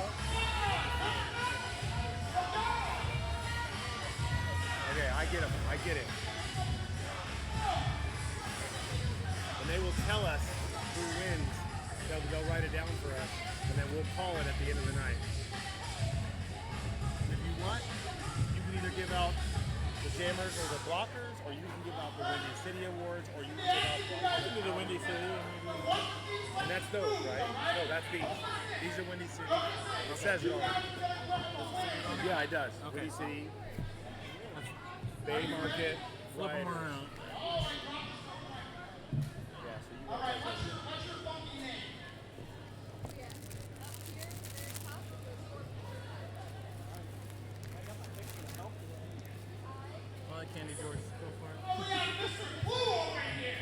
Okay, I get him. I get it. And they will tell us who wins. They'll write it down for us, and then we'll call it at the end of the night. If you want, you can either give out the jammers or the blockers, or you can give out the Windy City Awards, or you can give out the Windy City. And that's those, right? No, that's these. These are Windy City. It says it on it. Yeah, it does. Okay. Windy City, Bay Market, Flip them Riders. around. Yeah, so you All got right, that. what's your funky name? All right, Candy George, go for it. Oh, we got Mr. Blue over here.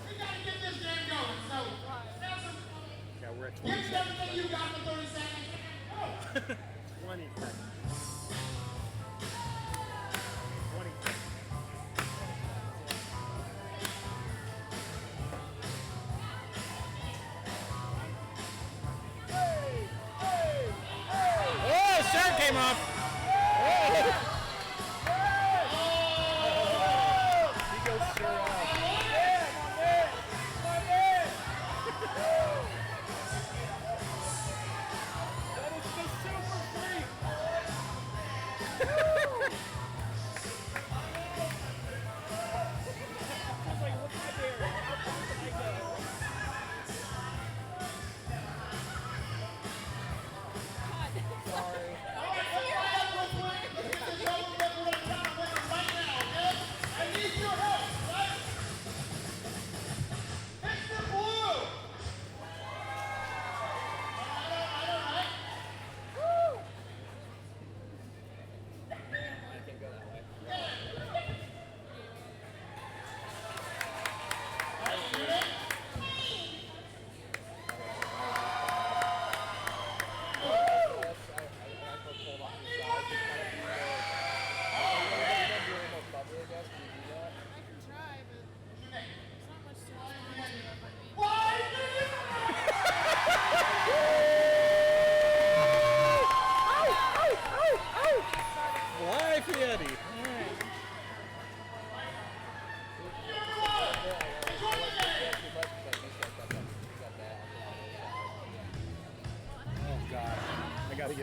We got to get this game going. So, have some fun. Yeah, we're at Give 20 me seconds. everything you got for 30 seconds. Go. 20 seconds. 20 seconds. Oh, shirt came off. He goes sure off.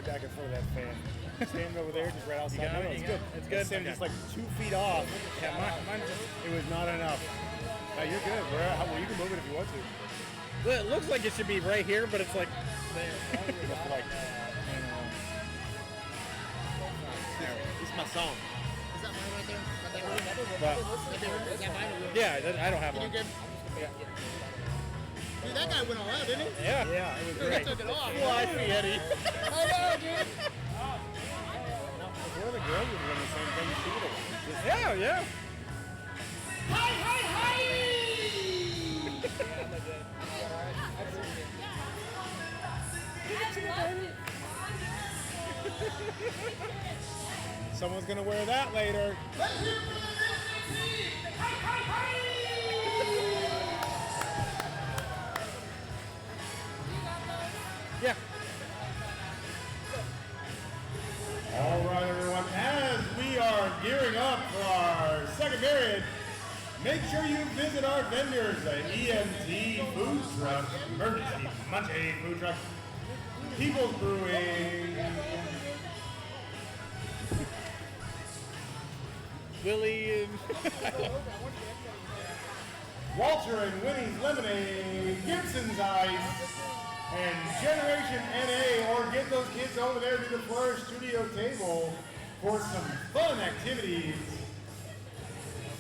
get back in front of that fan. Stand over there, just right outside. got it? It's You good. got it? It's good? Stand Okay. just like 2 feet off. Yeah, mine just, it was not enough. No, you're good. Well, you can move it if you want to. Well, it looks like it should be right here, but it's like there. Just like, this is my song. Is that mine right there? Got that room? But, Is that mine? Yeah, I don't have Can you one. get? Dude, that guy went all out, didn't he? Yeah. yeah, it was Dude, great. he took it off. Fly Eddie. I know, dude. If one of the girls would run the same thing, she would have. Yeah. Hi, hi, hi! Someone's gonna wear that later. Let's hear it for the Disney team! Hi, hi, hi! Yeah. All right, everyone. As we are gearing up for our second period, make sure you visit our vendors at EMT Food Truck, Emergency Munchie Food Truck, People's Brewing, Willie and Walter and Winnie's Lemonade, Gibson's Ice, and Generation NA, or get those kids over there to the Flourish Studio table for some fun activities.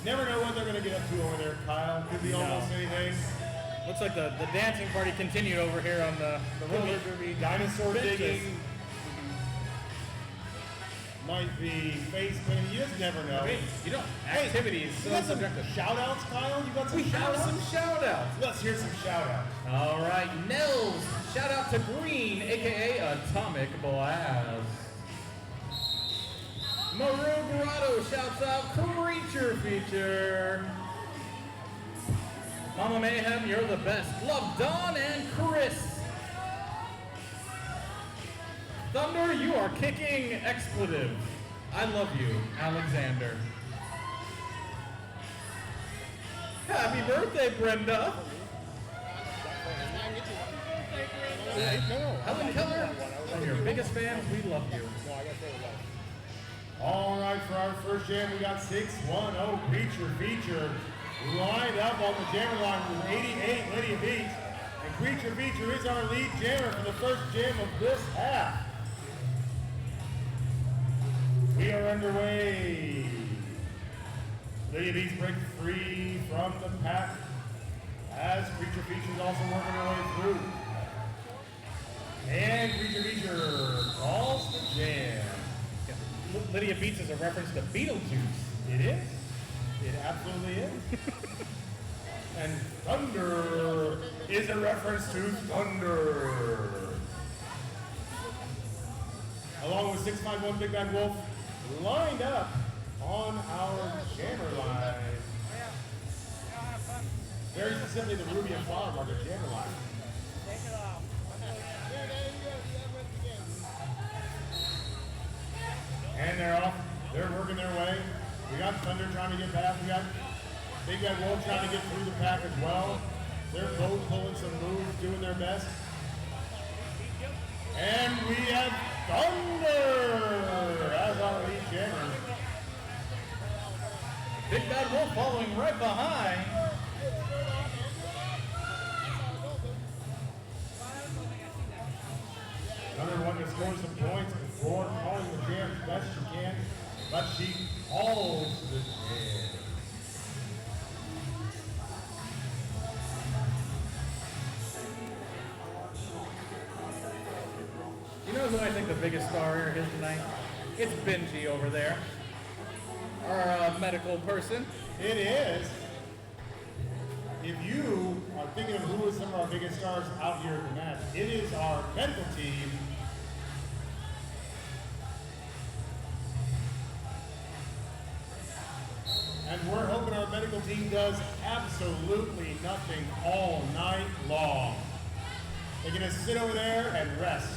Never know what they're going to get up to over there, Kyle. Could be almost anything. looks like the dancing party continued over here on the Roller derby, dinosaur benches. digging. Might be face painting. You just never know. Hey, you know, activities. You got some shout outs, Kyle? You got some We shout have outs? some shout outs. Let's hear some shout outs. All right, Nels. Shout out to Green, aka Atomic Blast. Maru Grotto shouts out Creature Feature. Mama Mayhem, you're the best. Love Don and Chris. Thunder, you are kicking expletive. I love you, Alexander. Happy birthday, Brenda. Helen Keller, one of your biggest fans, we love you. All right, for our first jam, we got 610 Creature Feature lined up on the jammer line with 88 Lydia Beats. And Creature Feature is our lead jammer for the first jam of this half. We are underway. Lydia Beats break free from the pack as Creature Feature is also working her way through. And Creature Feature calls the jam. Lydia Beats is a reference to Beetlejuice. It is. It absolutely is. And Thunder is a reference to Thunder. Along with 651 Big Bad Wolf lined up on our jammer line. Very specifically the Ruby and Flower Market jammer line. And they're off. They're working their way. We got Thunder trying to get past. We got Big Bad Wolf trying to get through the pack as well. They're both pulling some moves, doing their best. And we have Thunder as our lead jammer. Big Bad Wolf following right behind. Thunder wanting to score some points before calling the jam as best she can, but she calls the jam. You know who I think the biggest star here is tonight? It's Benji over there. Our medical person. It is. If you are thinking of who is some of our biggest stars out here at the match, it is our medical team. And we're hoping our medical team does absolutely nothing all night long. They're going to sit over there and rest.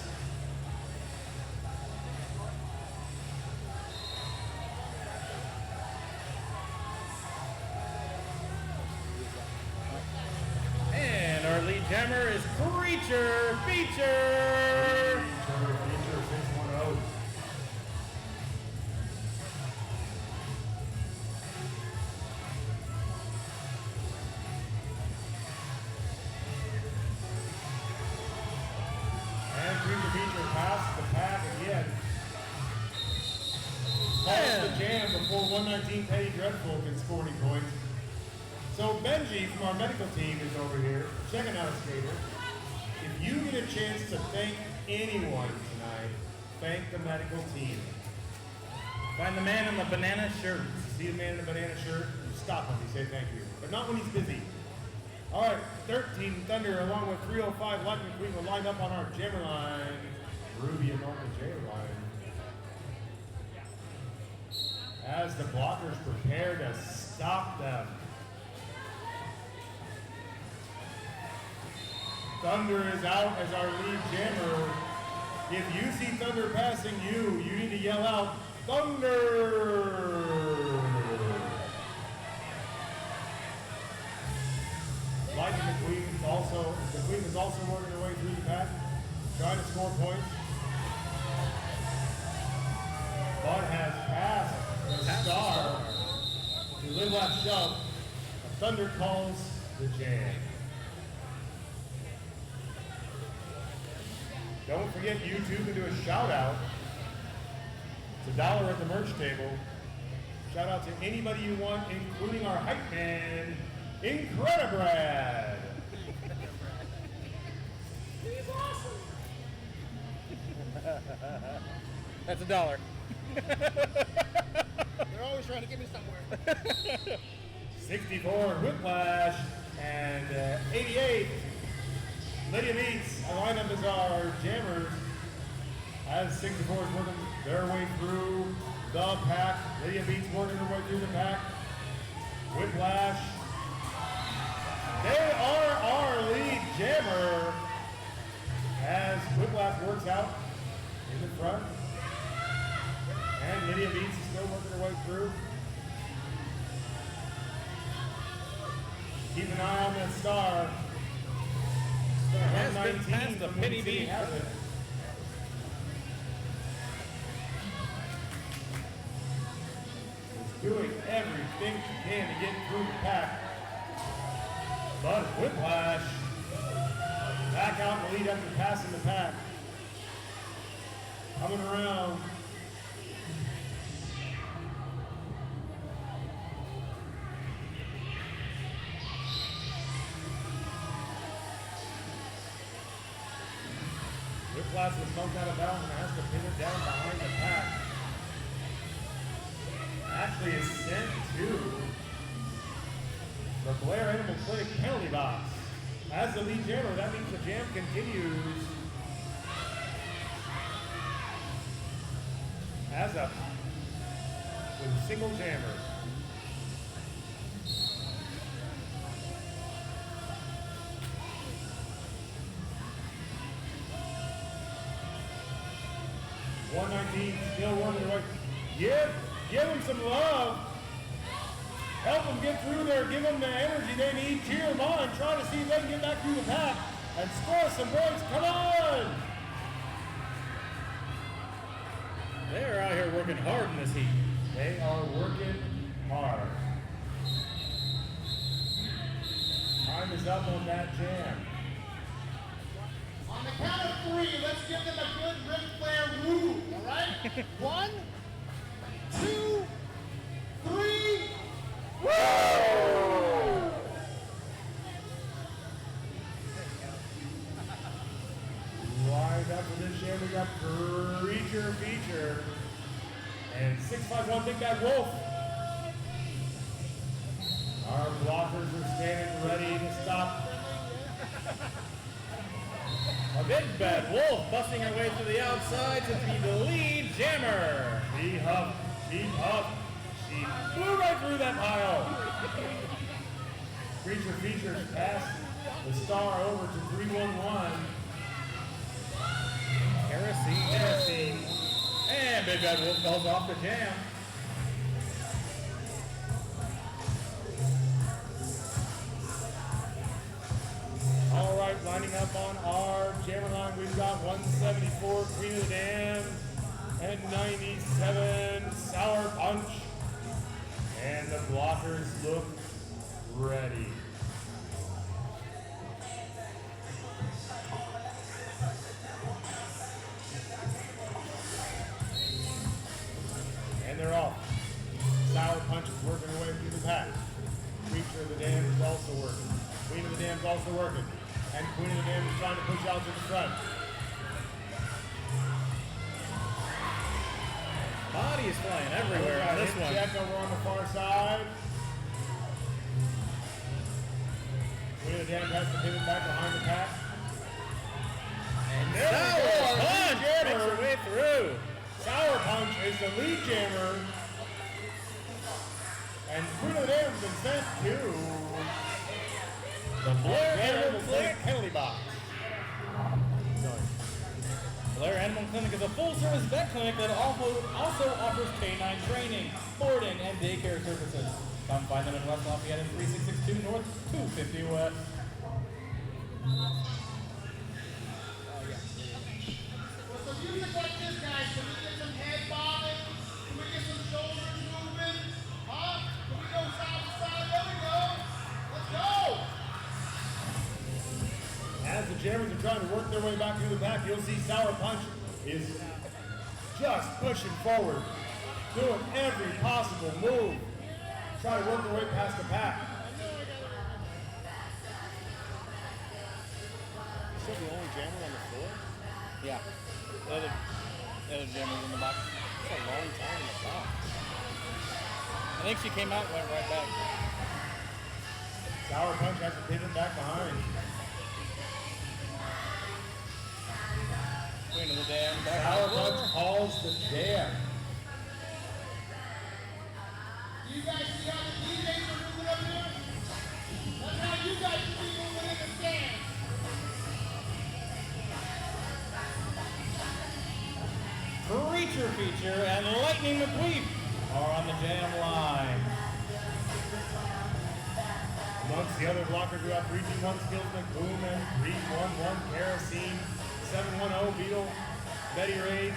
And our lead jammer is Creature Feature. Feature 610 19, Petty Dreadful can score any points. So Benji from our medical team is over here checking out a skater. If you get a chance to thank anyone tonight, thank the medical team. Find the man in the banana shirt. See the man in the banana shirt, you stop him, you say thank you. But not when he's busy. All right, 13 Thunder along with 305 Lightning Queen will line up on our jammer line. Ruby and Norman J line. As the blockers prepare to stop them. Thunder is out as our lead jammer. If you see Thunder passing you, you need to yell out, Thunder! Lightning the Queen is also working her way through the pack, trying to score points. But has passed the star to live left shove. Thunder calls the jam. Don't forget, you too can do a shout out. It's $1 at the merch table. Shout out to anybody you want, including our hype man, Incredibrad. He's awesome. That's $1. They're always trying to get me somewhere. 64 Whiplash and 88 Lydia Meats. A lineup is our jammers as 64 is working their way through the pack. Lydia Meats working her way through the pack. Whiplash. They are our lead jammer as Whiplash works out in the front. And Lydia Meats is still working her way through. Keep an eye on that star. Has been past the Penny Bean. Doing everything she can to get through the pack. But Whiplash back out in the lead after passing the pack. Coming around. Whiplash was bumped out of bounds and has to pin it down behind the pack. Actually is sent to the Blair Animal Clinic penalty box. As the lead jammer, that means the jam continues. As a with a single jammer. $119 still working right. Give them some love. Help them get through there. Give them the energy they need. Cheer them on. Try to see if they can get back through the pack and score some points. Come on! They're out here working hard in this heat. They are working hard. Time is up on that jam. On the count of 3, let's give them a good Ric Flair woo, all right? 1, 2, 3. Woo! Right up for this jam, we got Preacher Feature and 651 Big Bad Wolf. Our blockers are standing ready to stop. A Big Bad Wolf busting her way to the outside to be the lead jammer. She huffed, she puffed, she flew right through that pile. Preacher Features passed the star over to 311. Kerosene. And Big Bad Wolf falls off the jam. All right, lining up on our jammer line, we've got 174 Queen of the Dam and 97 Sour Punch. And the blockers look ready. And they're off. Sour Punch pack. Creature of the Dam is also working. Queen of the Dam is also working. And Queen of the Dam is trying to push out to the front. Body is flying everywhere on this one. Check over on the far side. Queen of the Dam has to pivot back behind the pack. And There we Sour go, our lead Punch makes jammer. her way through. Sour Punch is the lead jammer. And Queen of the Dam has been sent to The Blair Animal Animal Clinic Clinic. penalty box. Blair Animal Clinic is a full-service vet clinic that also offers canine training, boarding, and daycare services. Come find them in West Lafayette at 3662 North, 250 West. With some music like this, guys, can we get some head bobbing? Can we get some shoulders moving? Huh? Can we go side to side? There we go. Let's go. As the jammers are trying to work their way back through the back, you'll see Sour Punch is just pushing forward, doing every possible move, trying to work their way past the pack. Still the only jammer on the floor? Yeah. The other jammer's in the box. That's a long time in the box. I think she came out and went right back. Sour Punch has to pivot back behind. Queen of the Dam. Back Sour on the floor. Punch calls the jam. Do you guys see how the DJs are moving up here? That's how you guys should be moving in the stands. Creature Feature and Lightning McQueen are on the jam line. Amongst the other blockers, we have 321 Skills McBoom and 311 Kerosene, 710 Beetle, Betty Raid,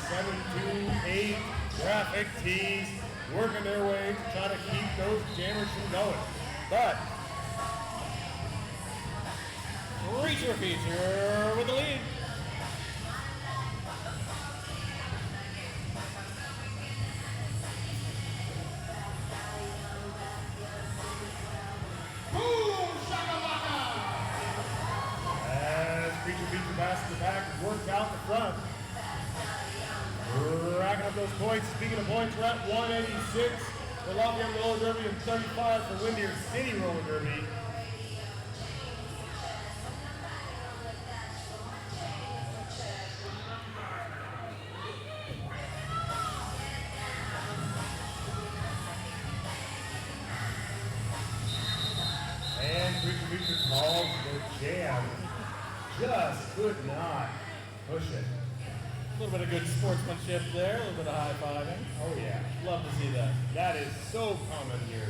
728 Graphic Tees, working their way to try to keep those jammers from going. But Creature Feature with the lead. Boom! Shakalaka! as Creature Feature passes the back, works out the front. Racking up those points. Speaking of points, we're at 186 for Lafayette Roller Derby and 35 for Windermere City Roller Derby. And Creature Feature calls the jam. Just could not push it. A little bit of good sportsmanship there, a little bit of high-fiving. Oh yeah. Love to see that. That is so common here.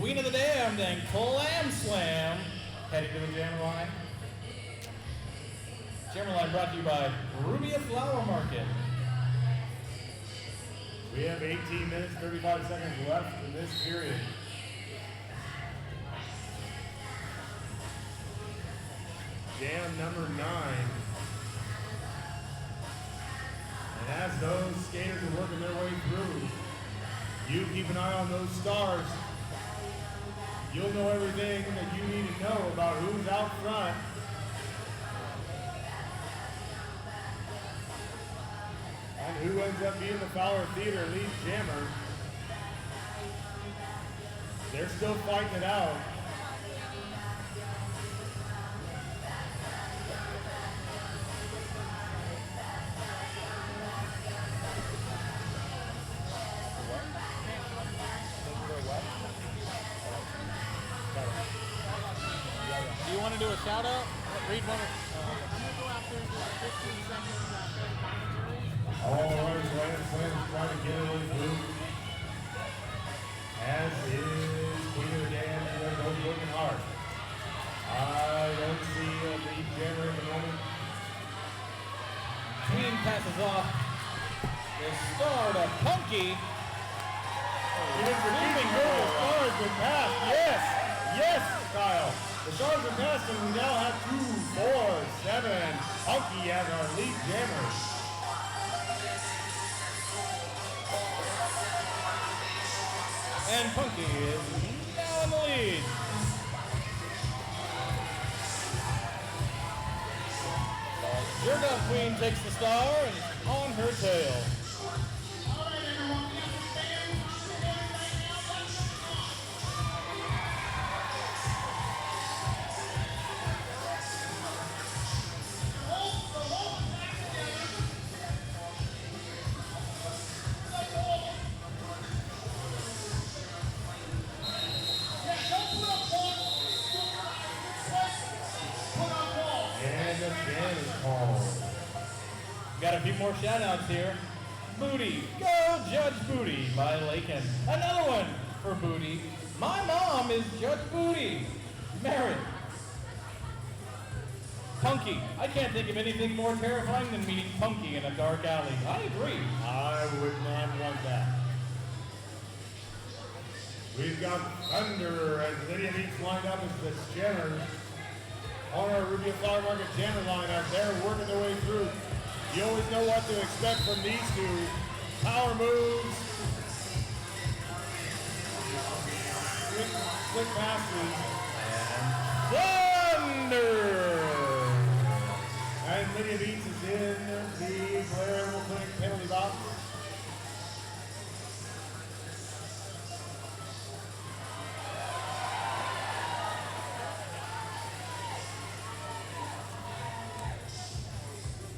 Queen of the Dam, then Clam Slam, heading to the jam line. Jam line brought to you by Rubia Flower Market. We have 18 minutes, 35 seconds left in this period. Jam number 9. And as those skaters are working their way through, you keep an eye on those stars. You'll know everything that you need to know about who's out front. And who ends up being the Fowler Theater lead jammer. They're still fighting it out. Do you want to do a shout out? Read one. I'm gonna go out there and do like 15 seconds after the commentary. All runners land slams trying to get it in blue. As is Queen of the Dam, and they're both working hard. I don't see a lead jammer at the moment. Queen passes off the star to Punky. It is the keeping goal. Star has been passed. Yes! Yes, Kyle. The Stars are passed and we now have 2, 4, 7. Punky as our lead jammer. And Punky is now in the lead. Your Dove Queen takes the star and is on her tail. All right, everyone, we understand. Right now, that's the whole back together. Yeah, don't put up one. Put up wall. And the jam is called. Got a few more shout outs here. Booty, go Judge Booty by Lakin. Another one for Booty. My mom is Judge Booty. Merit. Punky. I can't think of anything more terrifying than meeting Punky in a dark alley. I agree. I would not want that. We've got Thunder and Lydia Beats lined up as the jammers. On our Rubio Flower Market jammer lineup, they're working their way through. You always know what to expect from these two. Power moves, slick passes, Thunder! and Lydia Beats is in the Blair Animal Clinic penalty box.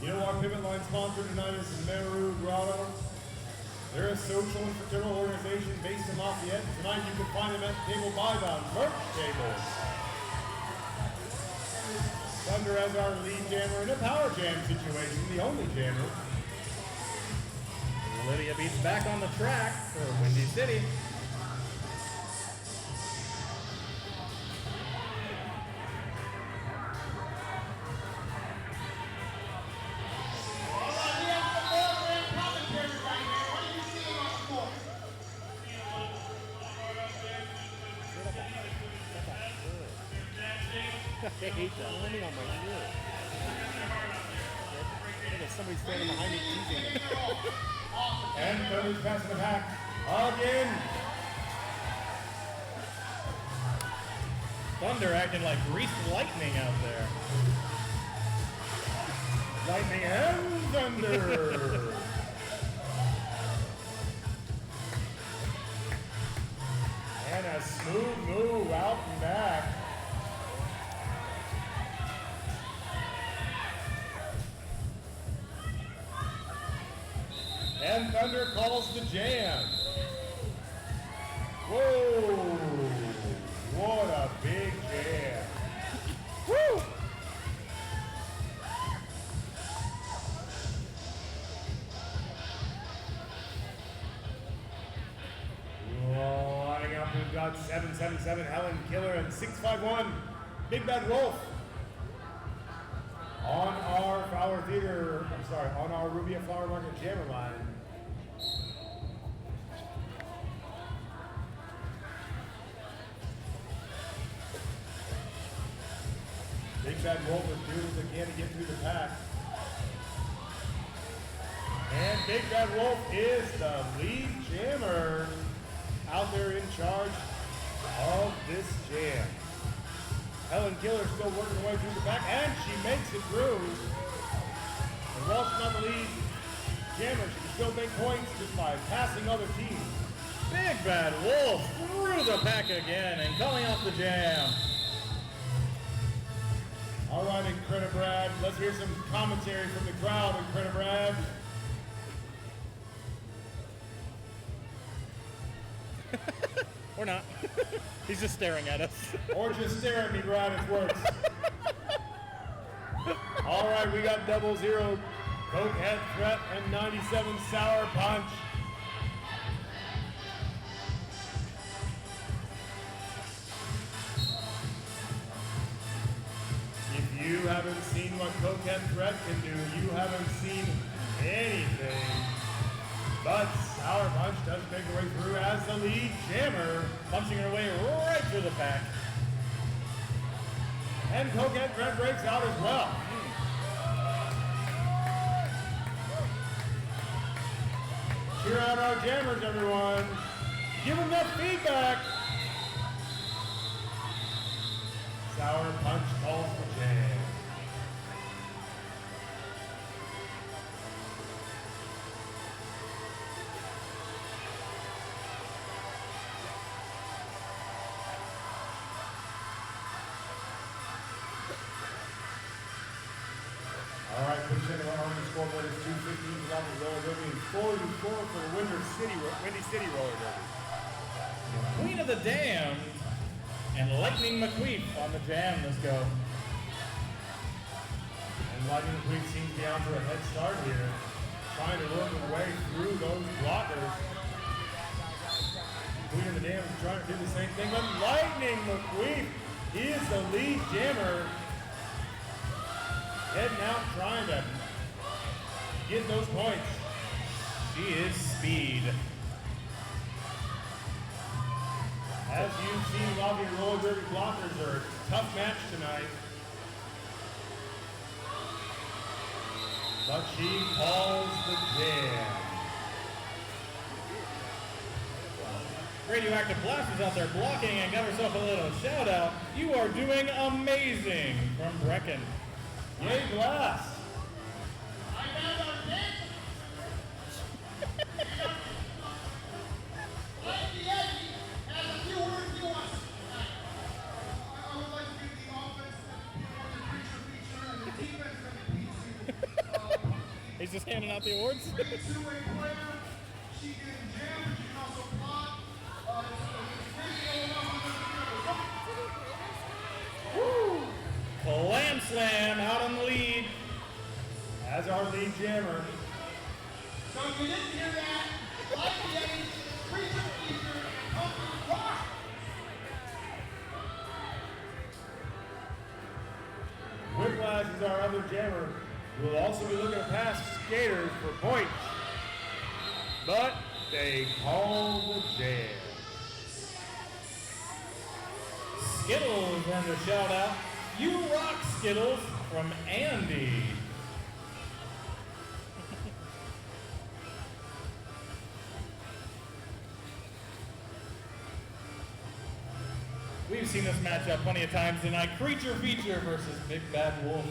You know, our pivot line sponsor tonight is Meru Grotto. They're a social and fraternal organization based in Lafayette. Tonight you can find them at the table by the merch table. Thunder as our lead jammer in a power jam situation, the only jammer. Lydia Beats back on the track for Windy City. All right, we have some more grand commentaries right here. What are you seeing on the court? I hate that. Landing on my ear. There's somebody standing behind me teasing. And Thunder's passing the pack again. Thunder acting like greased lightning out there. Lightning and Thunder. And a smooth move out and back. And Thunder calls the jam. Whoa! What a big jam. Woo! Lining up, we've got 777 Helen Killer and 651 Big Bad Wolf. On our Rubio Flower Market jammer line. Big Bad Wolf is doing what they can to get through the pack. And Big Bad Wolf is the lead jammer out there in charge of this jam. Helen Killer still working her way through the back, and she makes it through. And while she's not the lead jammer, she can still make points just by passing other teams. Big Bad Wolf through the pack again and calling off the jam. All right, Incredibrad, let's hear some commentary from the crowd, Incredibrad. Or not. He's just staring at us. Or just stare at me, Brad, it works. All right, we got 00 Cokehead Threat and 97 Sour Punch. If you haven't seen what Cokehead Threat can do, you haven't seen anything. But Sour Punch does make her way through as the lead jammer. Punching her way right through the pack. And Coquette Red breaks out as well. Cheer out our jammers, everyone. Give them that feedback. Sour Punch calls for jam. All right, quick check of our Army scoreboard is 215 for Lafayette roller derby and 44 for the Windy City roller derby. Queen of the Damned and Lightning McQueen on the jam. Let's go. And Lightning McQueen seems to be out to a head start here, trying to work her way through those blockers. Queen of the Damned is trying to do the same thing, but Lightning McQueen, he is the lead jammer. Heading out trying to get those points. She is speed. As you've seen, Lafayette roller derby blockers are a tough match tonight. But she calls the jam. Radioactive Blast is out there blocking and got herself a little shout out. You are doing amazing from Brecken. Yay, Blast! I found our pick. Mikey Eddie has a few words he wants to say. I would like to give the offense and the creature feature and the defense and the PC. He's just handing out the awards. Two-way player. She can jam, she can also block. It's ratio enough. Clam Slam out on the lead. As our lead jammer. So if you didn't hear that, Mikey Eddie's creature feature comes to rock. Whiplash is our other jammer, who will also be looking to pass skaters for points. But they call the jam. Skittles and a shout out. You rock, Skittles, from Andy. We've seen this matchup plenty of times tonight. Creature Feature versus Big Bad Wolf.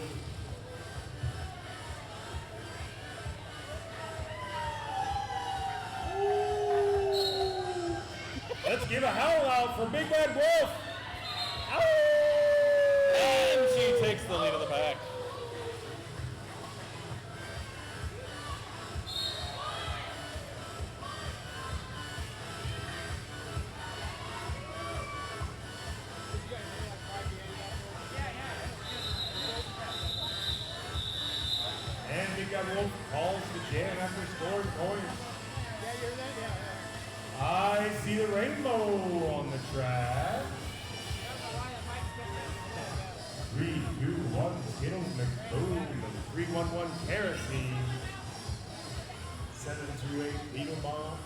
Let's give a howl out for Big Bad Wolf. And she takes the lead of the pack. And Big Bad Wolf calls the jam after scoring points. I see the rainbow on the track. 3, 2, 1, Skittles McBoom, 311 Kerosene, 728 Beetle Bomb,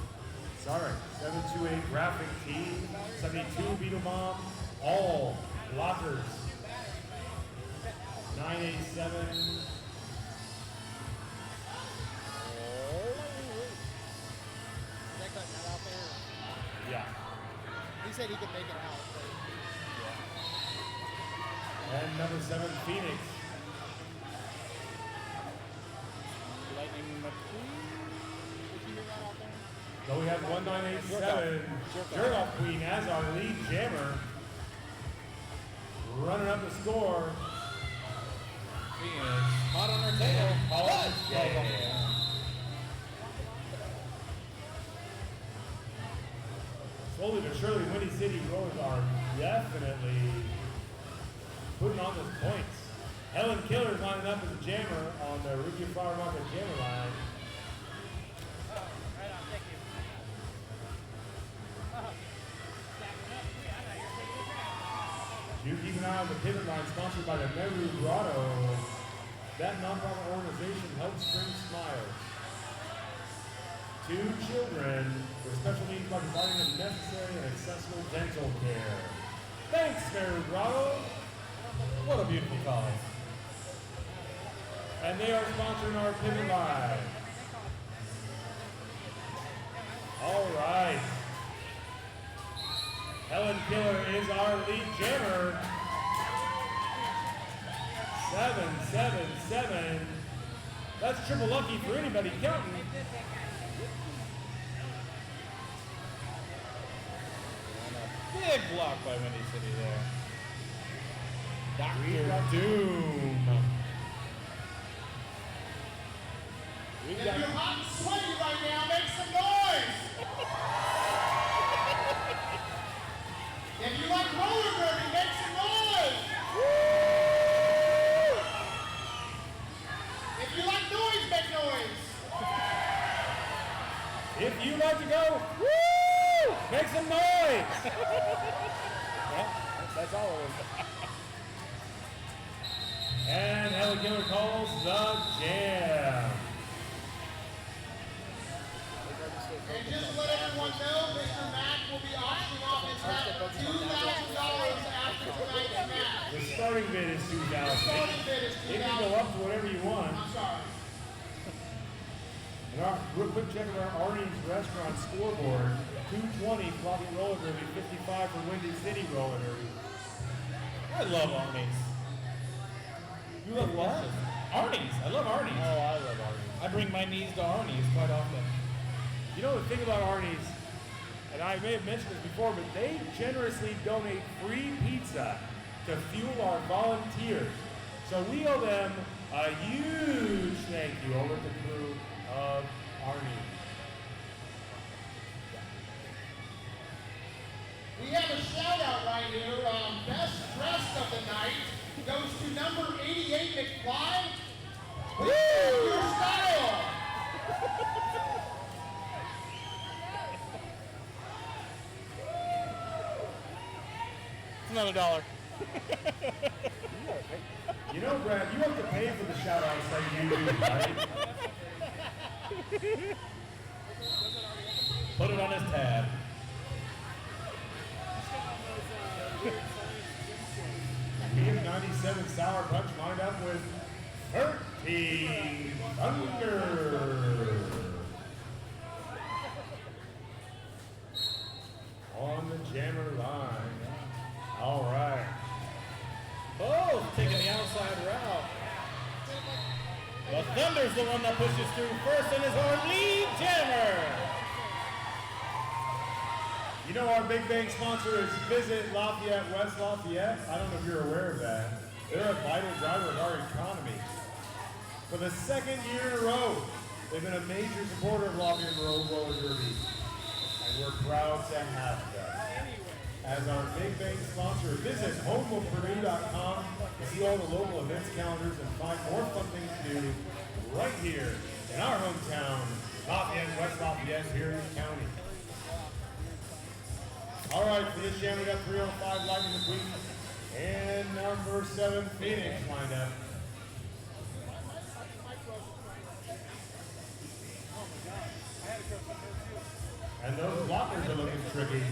728 Graphic Team, 72 Beetle Bomb, all blockers, 987. Yeah. He said he could make it out. And number 7, Phoenix. Lightning McQueen. Did you hear that out there? So we have 1987 Jerk-Off Queen as our lead jammer. Running up the score. Phoenix hot on her tail. Yeah. Slowly but surely, Windy City Rollers are definitely putting on those points. Helen Killer's lining up as a jammer on the Rookie Flower Market jammer line. Right on, thank you. You keep an eye on the pivot line sponsored by the Meru Grotto. That nonprofit organization helps bring smiles to children with special needs by providing them necessary and accessible dental care. Thanks, Meru Grotto. What a beautiful cause. And they are sponsoring our pivot line. All right. Helen Killer is our lead jammer. 777. That's triple lucky for anybody counting. Big block by Windy City there. Dr. Doom. If you're hot and sweaty right now, make some noise. If you like roller derby, make some noise. If you like noise, make noise. If you like to go, woo! Make some noise! Well, that's all of them. And Helen Killer calls the jam. And just to let everyone know, Mr. Mack will be auctioning off his hat for $2,000 after tonight's match. The starting bid is $2,000. The starting bid is It can go $2,000. up to whatever you want. I'm sorry. And our real quick check of our Arnie's restaurant scoreboard: 220 floppy roller derby, 55 for Windy City roller derby. I love Arnie's. You love what? Arnie's. I love Arnie's. Oh, I love Arnie's. I bring my knees to Arnie's quite often. You know the thing about Arnie's, and I may have mentioned this before, but they generously donate free pizza to fuel our volunteers. So we owe them a huge thank you over at the crew of Arnie. We have a shout out right here. Best dressed of the night goes to number 88 McFly. Woo! Your style. It's another $1. You know, Brad, you have to pay for the shout outs that you do, right? Put it on his tab. We have 97 Sour Punch lined up with 13 Thunder. On the jammer line. All right. Both taking the outside route. The Thunder's the one that pushes through first and is our lead jammer. You know our Big Bang sponsor is Visit Lafayette, West Lafayette. I don't know if you're aware of that. They're a vital driver of our economy. For the second year in a row, they've been a major supporter of Lafayette Roller Derby. And we're proud to have them. As our Big Bang sponsor, visit homeofpurdue.com to see all the local events calendars and find more fun things to do right here in our hometown, Lafayette, West Lafayette, here in the county. All right, for this jam, we got 305 Lightning McQueen and number 7 Phoenix lined up. And those blockers are looking tricky.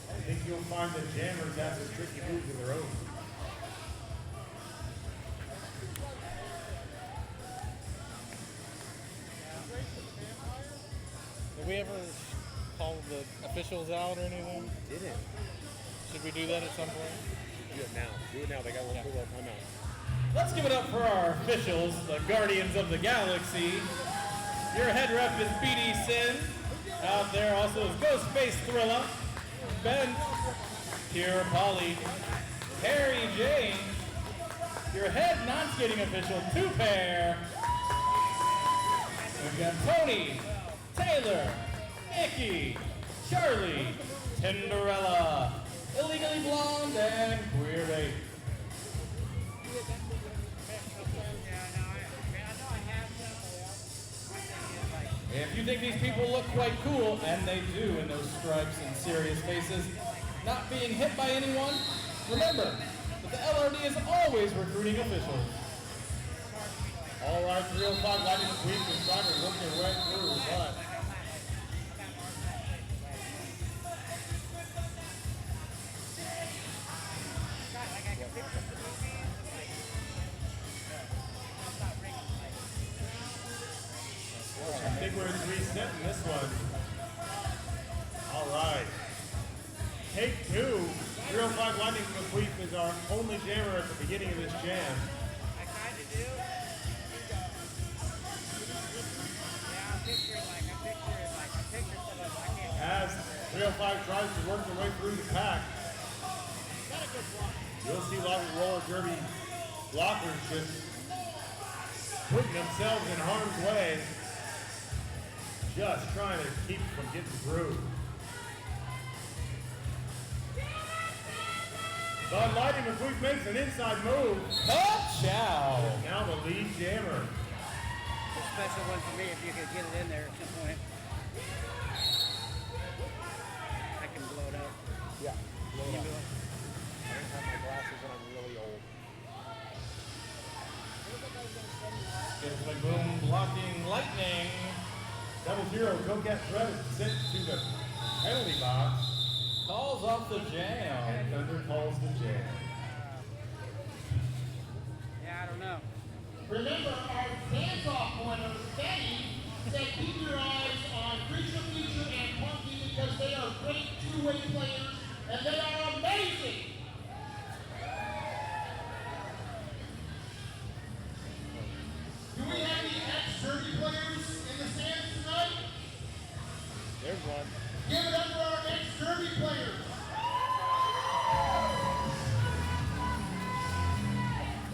I think you'll find that jammers have some tricky moves of their own. Did we ever call the officials out or anything? Didn't. Should we do that at some point? Do it now. Do it now. They got one full timeout. Let's give it up for our officials, the Guardians of the Galaxy. Your head rep is BD Sin. Out there also is Ghostface Thrilla, Ben, Kira Polly, Harry James. Your head non-skating official, 2-pair. We've got Tony, Taylor, Nikki, Charlie, Tinderella, Illegally Blonde, and Queer Bait. If you think these people look quite cool, and they do in those stripes and serious faces, not being hit by anyone, remember that the LRD is always recruiting officials. All right, 305 Lightning McQueen is trying to work their way through, but think we're resetting this one. All right. Take 2. 305 Lightning McQueef is our only jammer at the beginning of this jam. I kind of do. Yeah, I'm picturing some of them. I can't. As 305 tries to work their way through the pack, Got a good block. you'll see a lot of roller derby blockers just putting themselves in harm's way, just trying to keep from getting through. But Lightning McQueef makes an inside move. Chow. Now the lead jammer. It's a special one for me if you could get it in there at some point. I can blow it up. Yeah. You can do it. I don't have my glasses and I'm really old. Skillfully boom blocking Lightning. 0-0, Coquette Thread is sent to the penalty box. Calls off the jam. And Thunder calls the jam. Yeah, I don't know. Remember, our dance-off pointer, Betty, said keep your eyes on Creature Feature and Punky because they are great two-way players and they are amazing. Do we have any ex-Derby players in the stands tonight? There's one. Give it up for our ex-Derby players.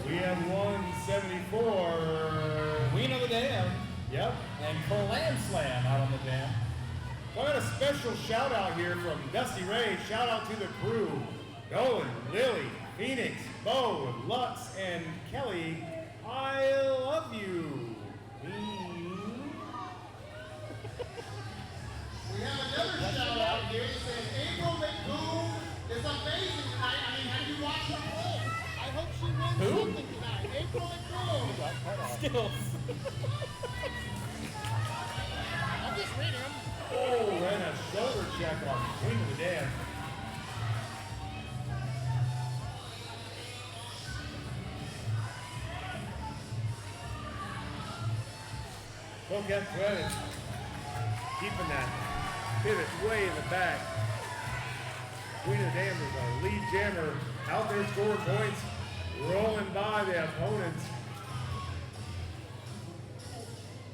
We have 174. Queen of the Dam. Yep. And Clam Slam out on the jam. Well, I got a special shout out here from Dusty Ray. Shout out to the crew. Nolan, Lily, Phoenix, Bo, Lutz, and Kelly. I love you. We have another shout out here that says April McBoom is amazing tonight. I mean, have you watched her play? I hope she wins something tonight. April McBoom. Skills. I'm just reading them. Oh, and a shoulder check on Queen of the Dam. Coquette Thread keeping that pivot way in the back. Queen of the Dam is our lead jammer, out there scoring points, rolling by the opponents.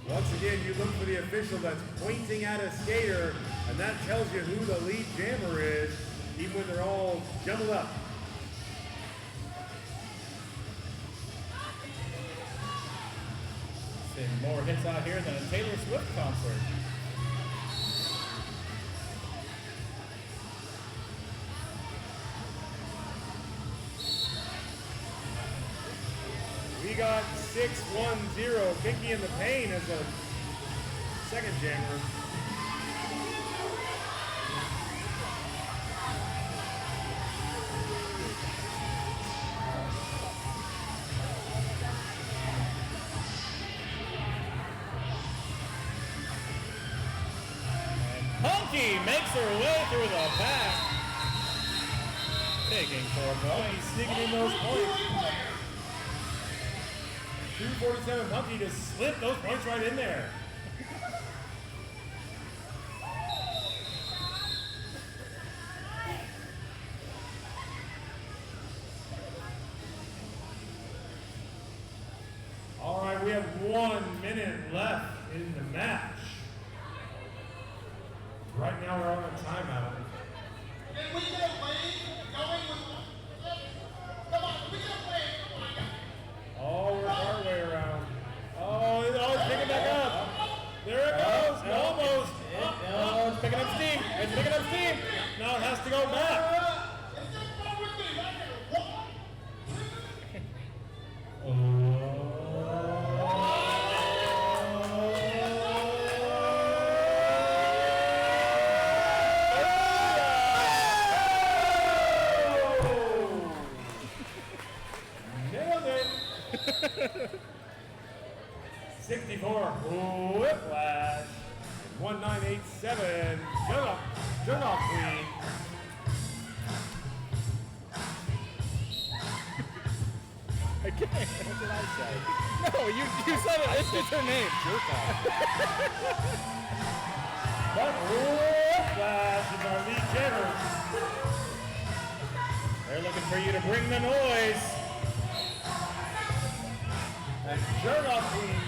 Once again, you look for the official that's pointing at a skater, and that tells you who the lead jammer is, even when they're all jumbled up. Seeing more hits out here than a Taylor Swift concert. We got 6-1-0. Pinky in the Pain as a second jammer. Punky makes her way through the pack. Taking 4 points. He's sneaking in those points. 247 Punky to slip those points right in there. All right, we have 1 minute left in the match. Right now we're on a timeout. Can we get a wave going with come on, we get a wave. Come on, guys. Oh, we're our way around. Oh, it's picking back up. There it goes. Almost. Oh, it's picking up steam. It's picking up steam. Now it has to go back. It's just fun with me right here. 1, 64 Whiplash. 1987 Jug Off Queen. I What did I say? No, you said it. It's just her name. Jerk off. But Whiplash is our lead jammer. They're looking for you to bring the noise. And Jerk Queen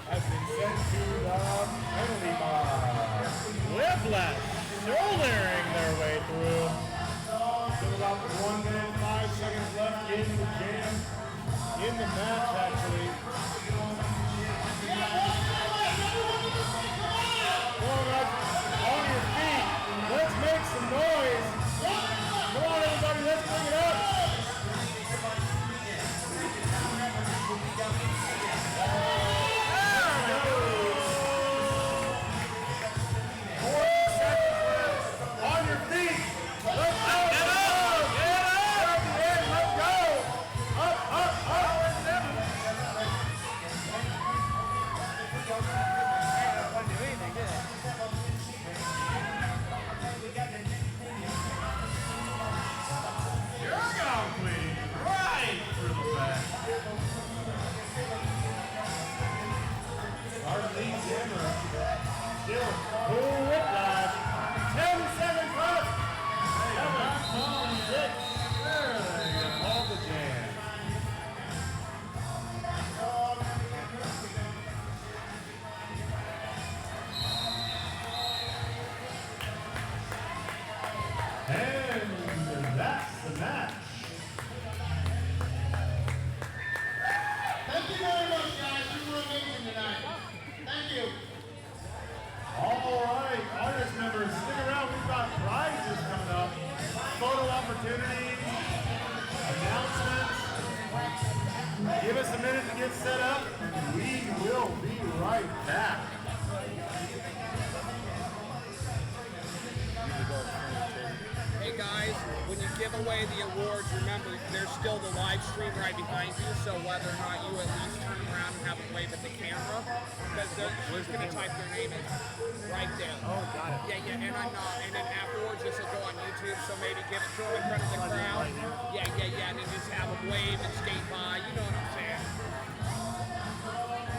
has been sent to the penalty box. Whiplash shouldering their way through. Still about 1 minute, 5 seconds left in the jam. In the match, actually. Come on, guys. On your feet. Let's make some noise. Come on, everybody. Let's bring it up. On your feet. Let's go. Get up. Get up. At the end. Let's go. Up, up, up. Queen, right through the back. Our lead jammer still full Whiplash. 10 seconds left. 7, 6. There they go. All the jam. And that's the match. Thank you very much, guys. You were amazing tonight. Thank you. All right, audience members, stick around. We've got prizes coming up, photo opportunities, announcements. Give us a minute to get set up, and we will be right back. Hey guys, when you give away the awards, remember there's still the live stream right behind you, so whether or not you at least turn around and have a wave at the camera, because she's going to type their name in right there. Oh, got it. Yeah, and I'm not. And then afterwards, this will go on YouTube, so maybe give it to them in front of the crowd. Yeah, and then just have a wave and skate by, you know what I'm saying?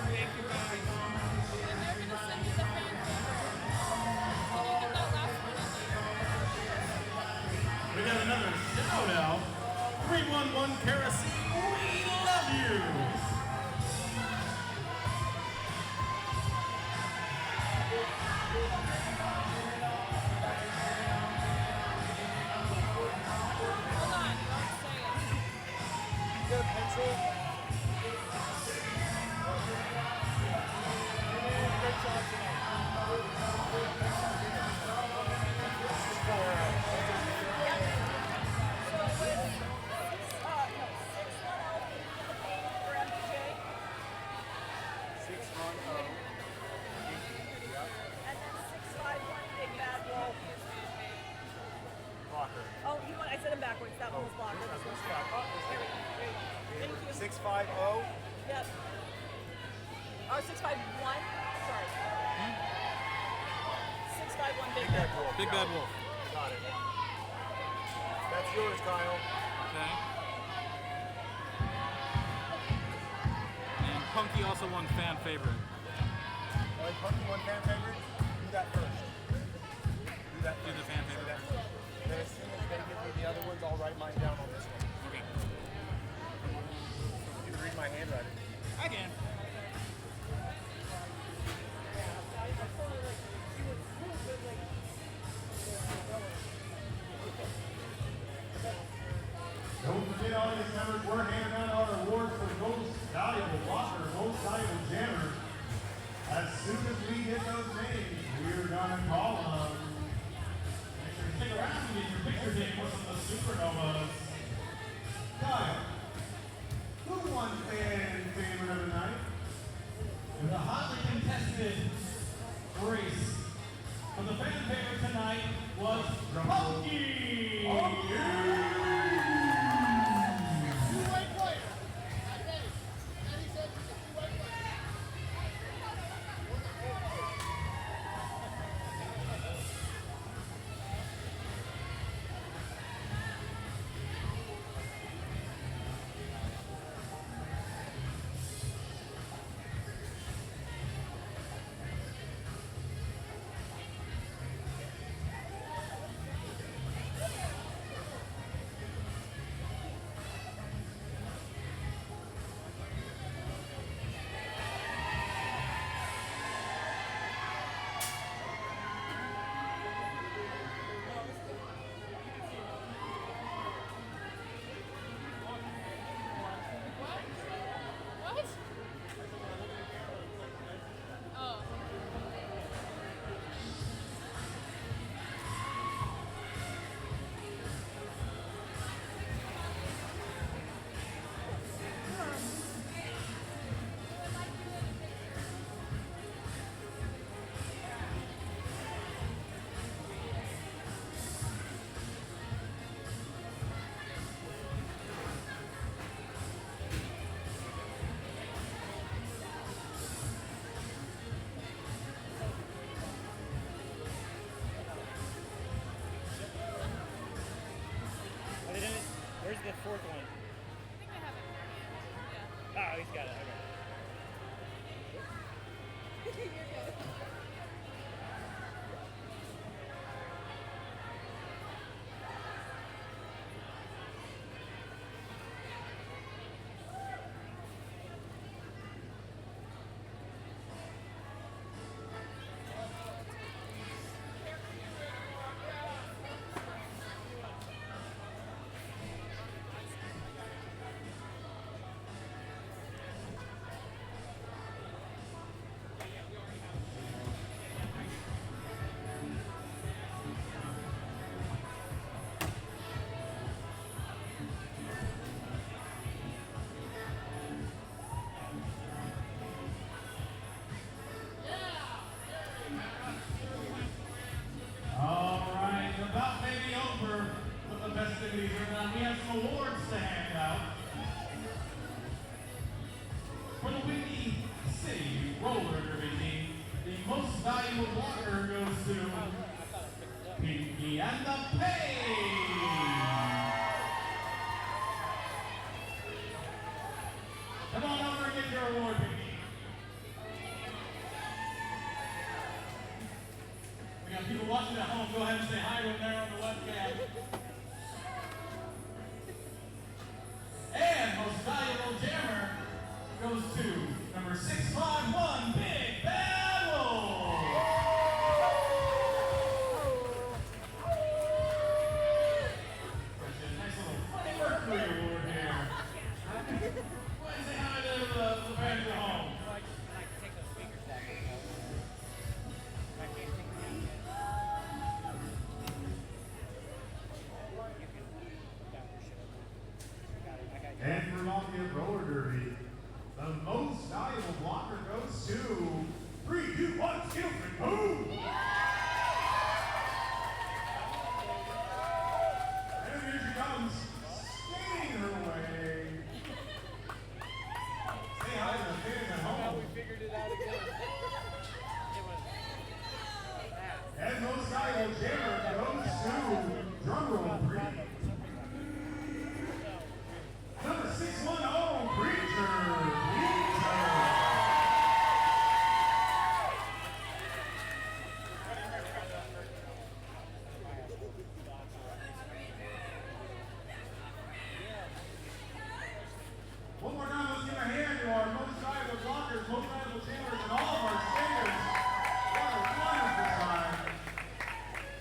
Thank you guys. And they're going to send you the fan paper. Can you get that last one in there? We got another shout out. 311 Kerosene, we love you. Hold on, don't say it. Get a pencil. Great job tonight. Oh, I said them backwards. That one was blocker. This one's blocker. Thank you. 650. Yep. Oh, 651. Sorry. 651 Big Bad Wolf. Big Bad Wolf. Got it. That's yours, Kyle. Okay. And Punky also won fan favorite. Oh, Punky won fan favorite? Do that first. Do that first. Do the fan favorite. Then as soon as they give me the other ones, I'll write mine down on this one. Okay. You can read my handwriting. I can. Don't forget, audience members, we're handing out our awards for most valuable blocker, most valuable jammer. As soon as we hit those names, we're gonna call them. Make sure to stick around and get your picture taken with some of the Supernovas. Kyle, who won fan favorite of the night? The hotly contested race for the fan favorite tonight was Punky! Two-way player. I bet it. And he said he's a two-way player. All right, the bout may be over, but the festivities are done. We have some awards to hand out. For the Windy City Roller Derby team, the most valuable blocker goes to Pinky and the Pain. Come on over and get your award, Pinky. We got people watching at home. Go ahead and say hi to them there on the webcam. And most valuable jammer goes to number 651, Big Bad Wolf. That's a nice little funny Mercury award here. Go ahead and say hi to the fans at home. And for Lafayette Roller Derby, the most valuable blocker goes to 3, 2, 1, skills and boom! And here she comes, skating her way. Say hi to the fans at home. We figured it out again. And most valuable jammer goes to drumroll three. Number 610, Preacher. One more time, let's give a hand to our most valuable blockers, most valuable jammers, and all of our singers. What a wonderful time.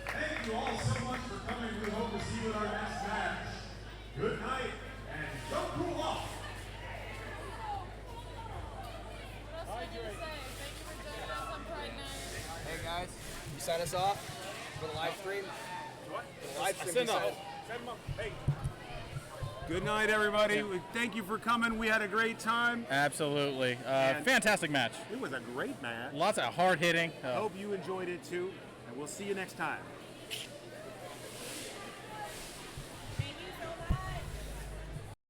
Thank you all so much for coming. We hope to see you at our next match. Good night, and don't cool off. What else are you gonna say? Thank you for joining us on Pride Night. Hey guys, you sign us off for the live stream? What? For the live stream, Send you sign up. Send them up. Hey. Good night, everybody. Thank you for coming. We had a great time. Absolutely. And Fantastic match. It was a great match. Lots of hard hitting. I hope you enjoyed it too, and we'll see you next time.